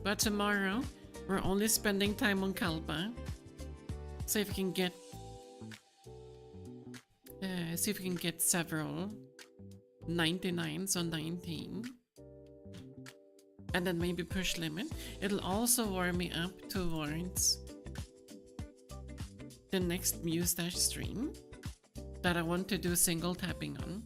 But tomorrow, we're only spending time on Kalpa. So if we can get... see if we can get several 99s on 19. And then maybe push limit. It'll also warm me up towards the next Mustache stream that I want to do single tapping on.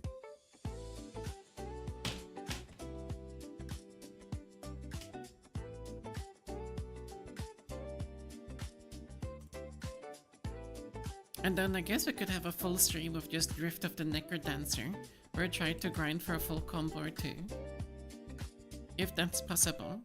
And then I guess we could have a full stream of just Drift of the Necro Dancer, or try to grind for a full combo or two. If that's possible.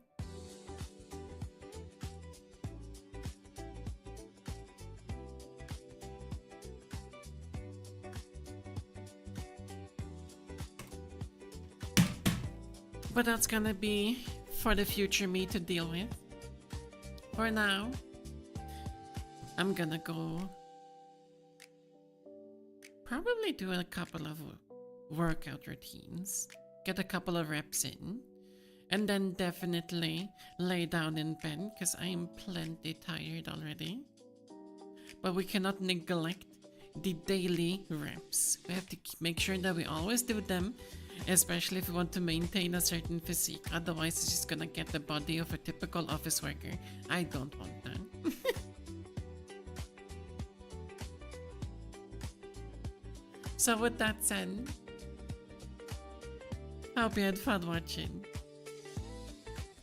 But that's gonna be for the future me to deal with. For now, I'm gonna go probably do a couple of workout routines, get a couple of reps in, and then definitely lay down in bed because I'm plenty tired already. But we cannot neglect the daily reps. We have to make sure that we always do them, especially if we want to maintain a certain physique. Otherwise, it's just gonna get the body of a typical office worker. I don't want that. So with that said, hope you had fun watching.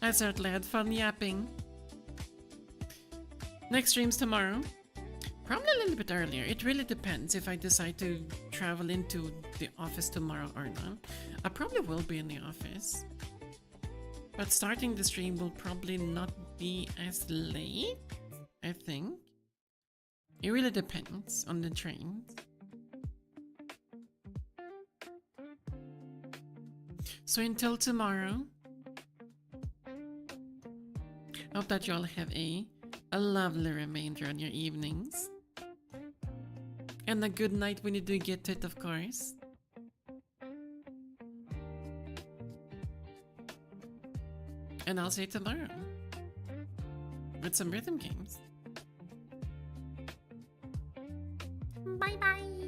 I certainly had fun yapping. Next stream's tomorrow. Probably a little bit earlier. It really depends if I decide to travel into the office tomorrow or not. I probably will be in the office. But starting the stream will probably not be as late, I think. It really depends on the trains. So until tomorrow, hope that you all have a lovely remainder on your evenings. And a good night when you do get to it, of course. And I'll see you tomorrow with some rhythm games. Bye bye!